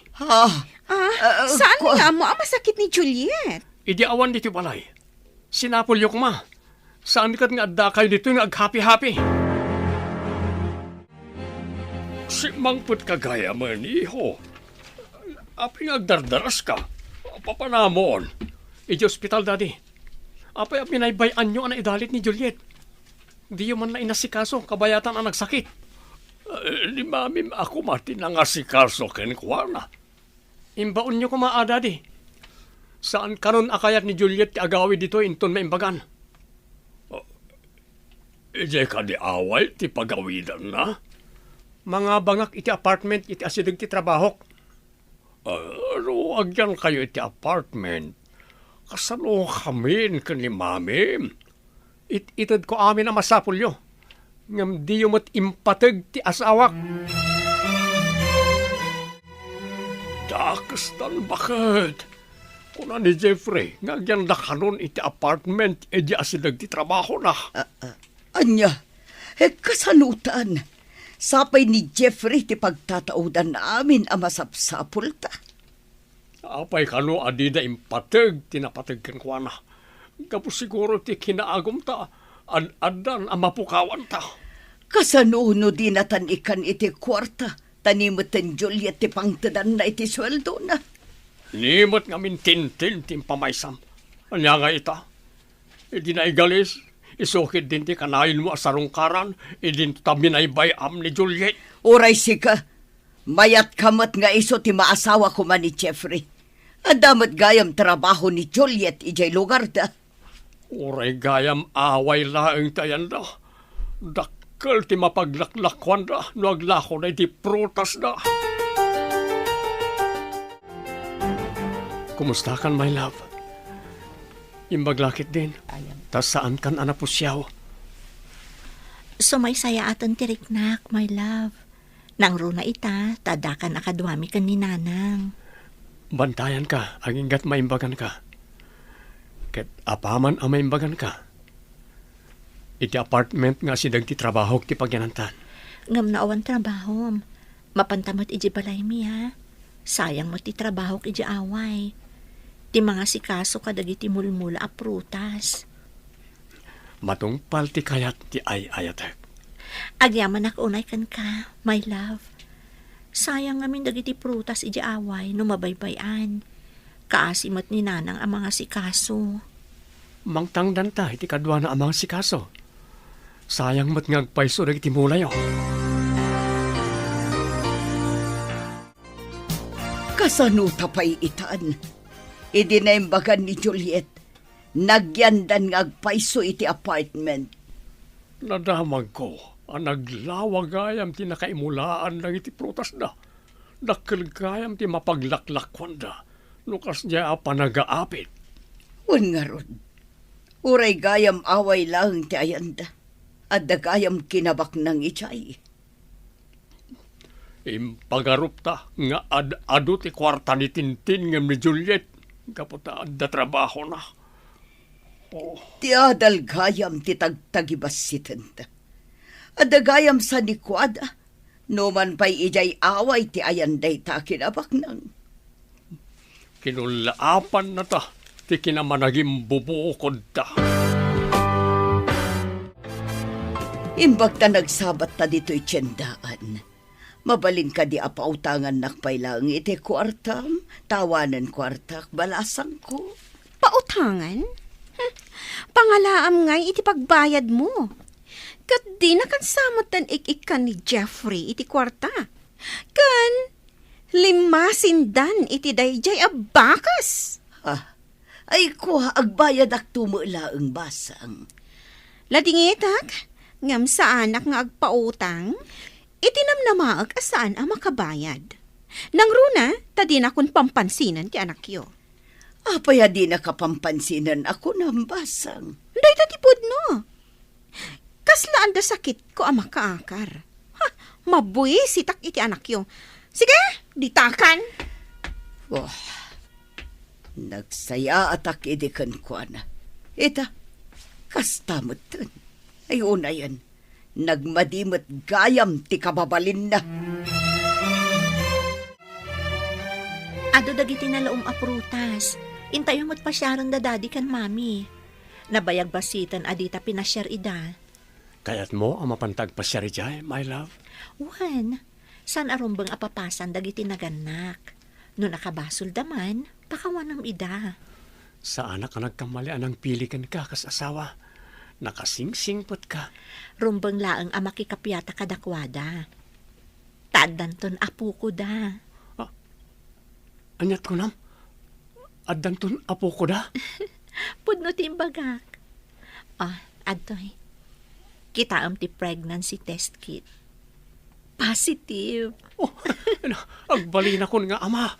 Saan nga mo ang masakit ni Juliet? Idi awan dito balay. Sinapulyo ko ma. Saan kat nga adda kayo dito yung ag-happy-happy? Si mangput kagaya man, iho. Apay nga agdardaras ka. Papanamon. Iji ospital, daddy. Apay pinaybayan nyo ang idalit ni Juliet. Di man na inasikaso, kabayatan ang nagsakit. Ni mami, ako mati na nga sikaso ken kuwana. Imbaon nyo ko maa, daddy. Saan karon akayat ni Juliet ti agawi dito inton maimbagan? Ije ka di away ti pagawidan na? Mga bangak iti apartment iti asidag ti trabahok. Agyan kayo iti apartment. Kasano kami kan ni mami? Itid ko amin na masapulyo. Ngam di yung impatag ti asawak. Dakastan bakit? Kuna ni Jeffrey, ngagyan da kanon iti apartment edi asidag ti trabaho na. Anya, kasanutan. Sapay ni Jeffrey ti pagtataudan namin ang masapsapul ta. Apay kano adida impatag, tinapatag kan kwa na. Kapos siguro ti kinaagom ta, adan ang mapukawan ta. Kasanuno din natan ikan iti kwarta, tanimutan Juliet ti pangtadan na iti sweldo na. Nimot nga min tintin ti pamaysam. Anya nga ita? Idi na igalis, isukid din ti kanayin mo asarong karan, idin tabi na ibayam ni Juliet. Uray sika, mayat kamat nga iso ti maasawa ko man ni Jeffrey. Adamat gayam trabaho ni Juliet ijay lugar da. Uray gayam away laeng tayan da. Dakkel ti mapaglaklakwan da, no aglako na iti prutas da. Kumusta kan, my love? Imbaglakit din. Tas saan kan anapusyaw? Sumaysaya atan tiriknak, my love. Nang runa ita, tadakan akadwami kan ni nanang. Bantayan ka, aginggat maimbagan ka. Ket apaman ang maimbagan ka. Iti apartment nga sidag ti trabaho ti pagyanantan. Ngam na awan trabaho. Mapantamat iji balay mi ha. Sayang mo ti trabaho iji away. Ti mga sikaso kadag iti mulmula a prutas. Matungpal ti kayat ti ay-ayatek. Agyaman ako unay kan ka, my love. Sayang ngamin dagiti prutas iji away no mabaybayan. Kaasimat ni nanang ang mga sikaso. Mangtangdan ta iti kadwa na ang mga sikaso. Sayang mat ngagpaiso dagiti mulayo. Kasano tapay itaan? Idinaimbagan ni Juliet. Nagyandan nga agpaiso iti apartment. Nadamag ko, ang naglawagayam ti nakaimulaan lang iti prutas da. Dakilgayam ti mapaglaklakwan da. Nukas niya panagaapit. Un nga ron. Uray gayam away lang ti ayanda. At dagayam kinabak ng ichay. Impagarup ta nga adu ti kwarta ni Tintin ngem ni Juliet. Kaputa adda trabaho na. Ti adal gayam ti tagtagibasitan ta. Adagayam sa nikwada. No man pa'y ijay away ti ayanday ta kinabak nang. Kinulaapan na ta, ti kinamanaging bubukod ta. Imbag ta nagsabat ta dito'y tiyendaan. Mabalin ka di apautangan nakpailang iti kwartam, tawanan kwartak, balasang ko. Pautangan? Pangalaam ngay iti pagbayad mo. Kat di na kan samot ikikan ni Jeffrey iti kwarta. Kan, 5 sindan iti dayjay abakas. Ay kuha, agbayad ak tumulaang basang. Ladingitak, ngam sa anak nga agpautang, itinamnamaag asaan ang makabayad. Nang runa, tadi na kun pampansinan ti anak yo. Apaya di nakapampansinan ako ng basang. Day tatipod no. Kaslaan da sakit ko ang makaakar. Mabuisitak iti anak yo. Sige, ditakan. Oh, nagsaya atak idikan ko na. Ita, kastamot dun. Ay una yan, nagmadimot gayam ti kababalin na. Ado dagiti nalaom aprutas. Intayo mo't pasyaran da daddy kan mami. Nabayag basitan adita pinasyar ida. Kayat mo ang mapantag pa siya rijay, my love? Juan, san arumbang apapasan dagiti naganak. No nakabasol daman, pakawanam ida. Sa anak ka nagkamali anang pilikan ka kas asawa. Nakasingsingpot ka. Rumbang laang amakikapyata kadakwada. Tadanton apo ko da. Anyat ko nam? Adanton apo ko da? Pudno timbagak. Adoy. Kita am ti pregnancy test kit. Positive. Agbalin ako nga ama.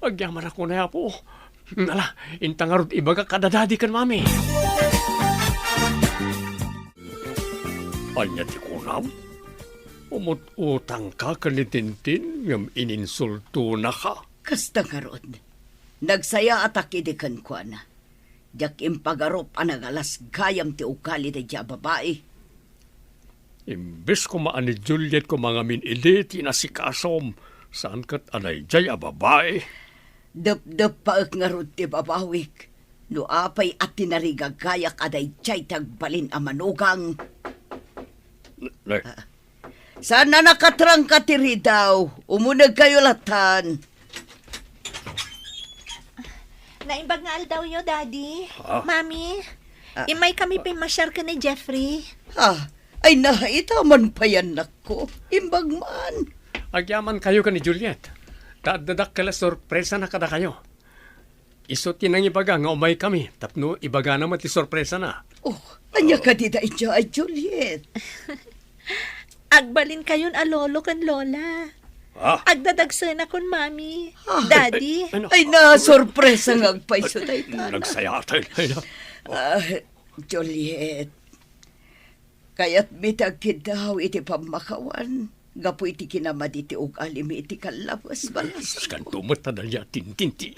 Agyaman ako na po. Nala, intangarod ibaga kadadadi kan mami. Anya ti kunam? Umut-utang ka kanitintin ngam ininsulto na ka. Kasta nga ron, nagsaya atak idikan ko na. Diyak impagarop anagalas gayam ti ukali da dya babae. Imbes ko maan ni Juliet ko mga miniliti na si Kasom. Saan kat anay jay a babae? Dap-dap paak nga ron ti babawik. No apay at tinarigagayak aday jay tagbalin a manugang. Sana nakatrang katiri daw. Umunag kayo latan. Naimbag nga aldaw yo, daddy. Mami, imay kami pimasyar ka ni Jeffrey. Ay nahaita man pa yan nako. Imbag man. Agyaman kayo ka ni Juliet. Dadak kala sorpresa na kada kayo. Iso tinang ibaga nga umay kami. Tapno ibaga naman ti sorpresa na. Anya ka di da idya ay Juliet. Agbalin kayon a lolo kan lola. Agdadagsan akon mami. Daddy. Ay na, sorpresa nga agpaiso tayo. Nagsaya tayo. Juliet, kaya't mitagkid daw iti pamakawan. Gapo iti kinamad iti ugalimi iti kalabas balas. Kantumot na dalya tintinti.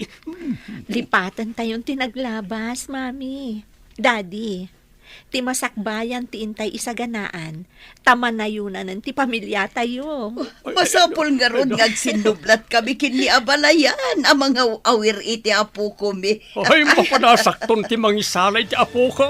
Lipatan tayon tinaglabas, mami. Daddy, ti masakbayan ti intay isaganaan, tamanayunan ti pamilya tayo. Masapol nga ron ngagsinublat kami kini abalayan ang mga awir iti apo ko mi. Ay, mapadasakton ti mangisalay ti apo ko.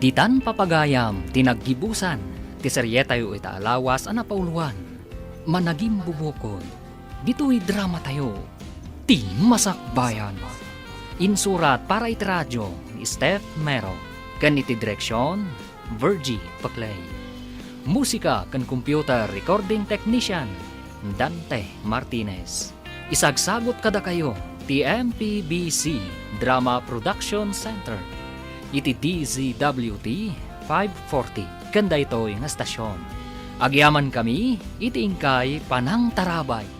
Ditan papagayam, tinaggibusan, ti seryetayo ita alawas ana pauluan. Managim bubukod, dito'y drama tayo, ti Masakbayan. Insurat para iti radyo ni Steph Mero, kaniti direksyon, Virgie Paclay. Musika kan computer recording technician, Dante Martinez. Isagsagot kada kayo, ti MPBC Drama Production Center. Iti DZWT 540, kanda ito'y nga stasyon. Agyaman kami, iti ingkay Panang Tarabay.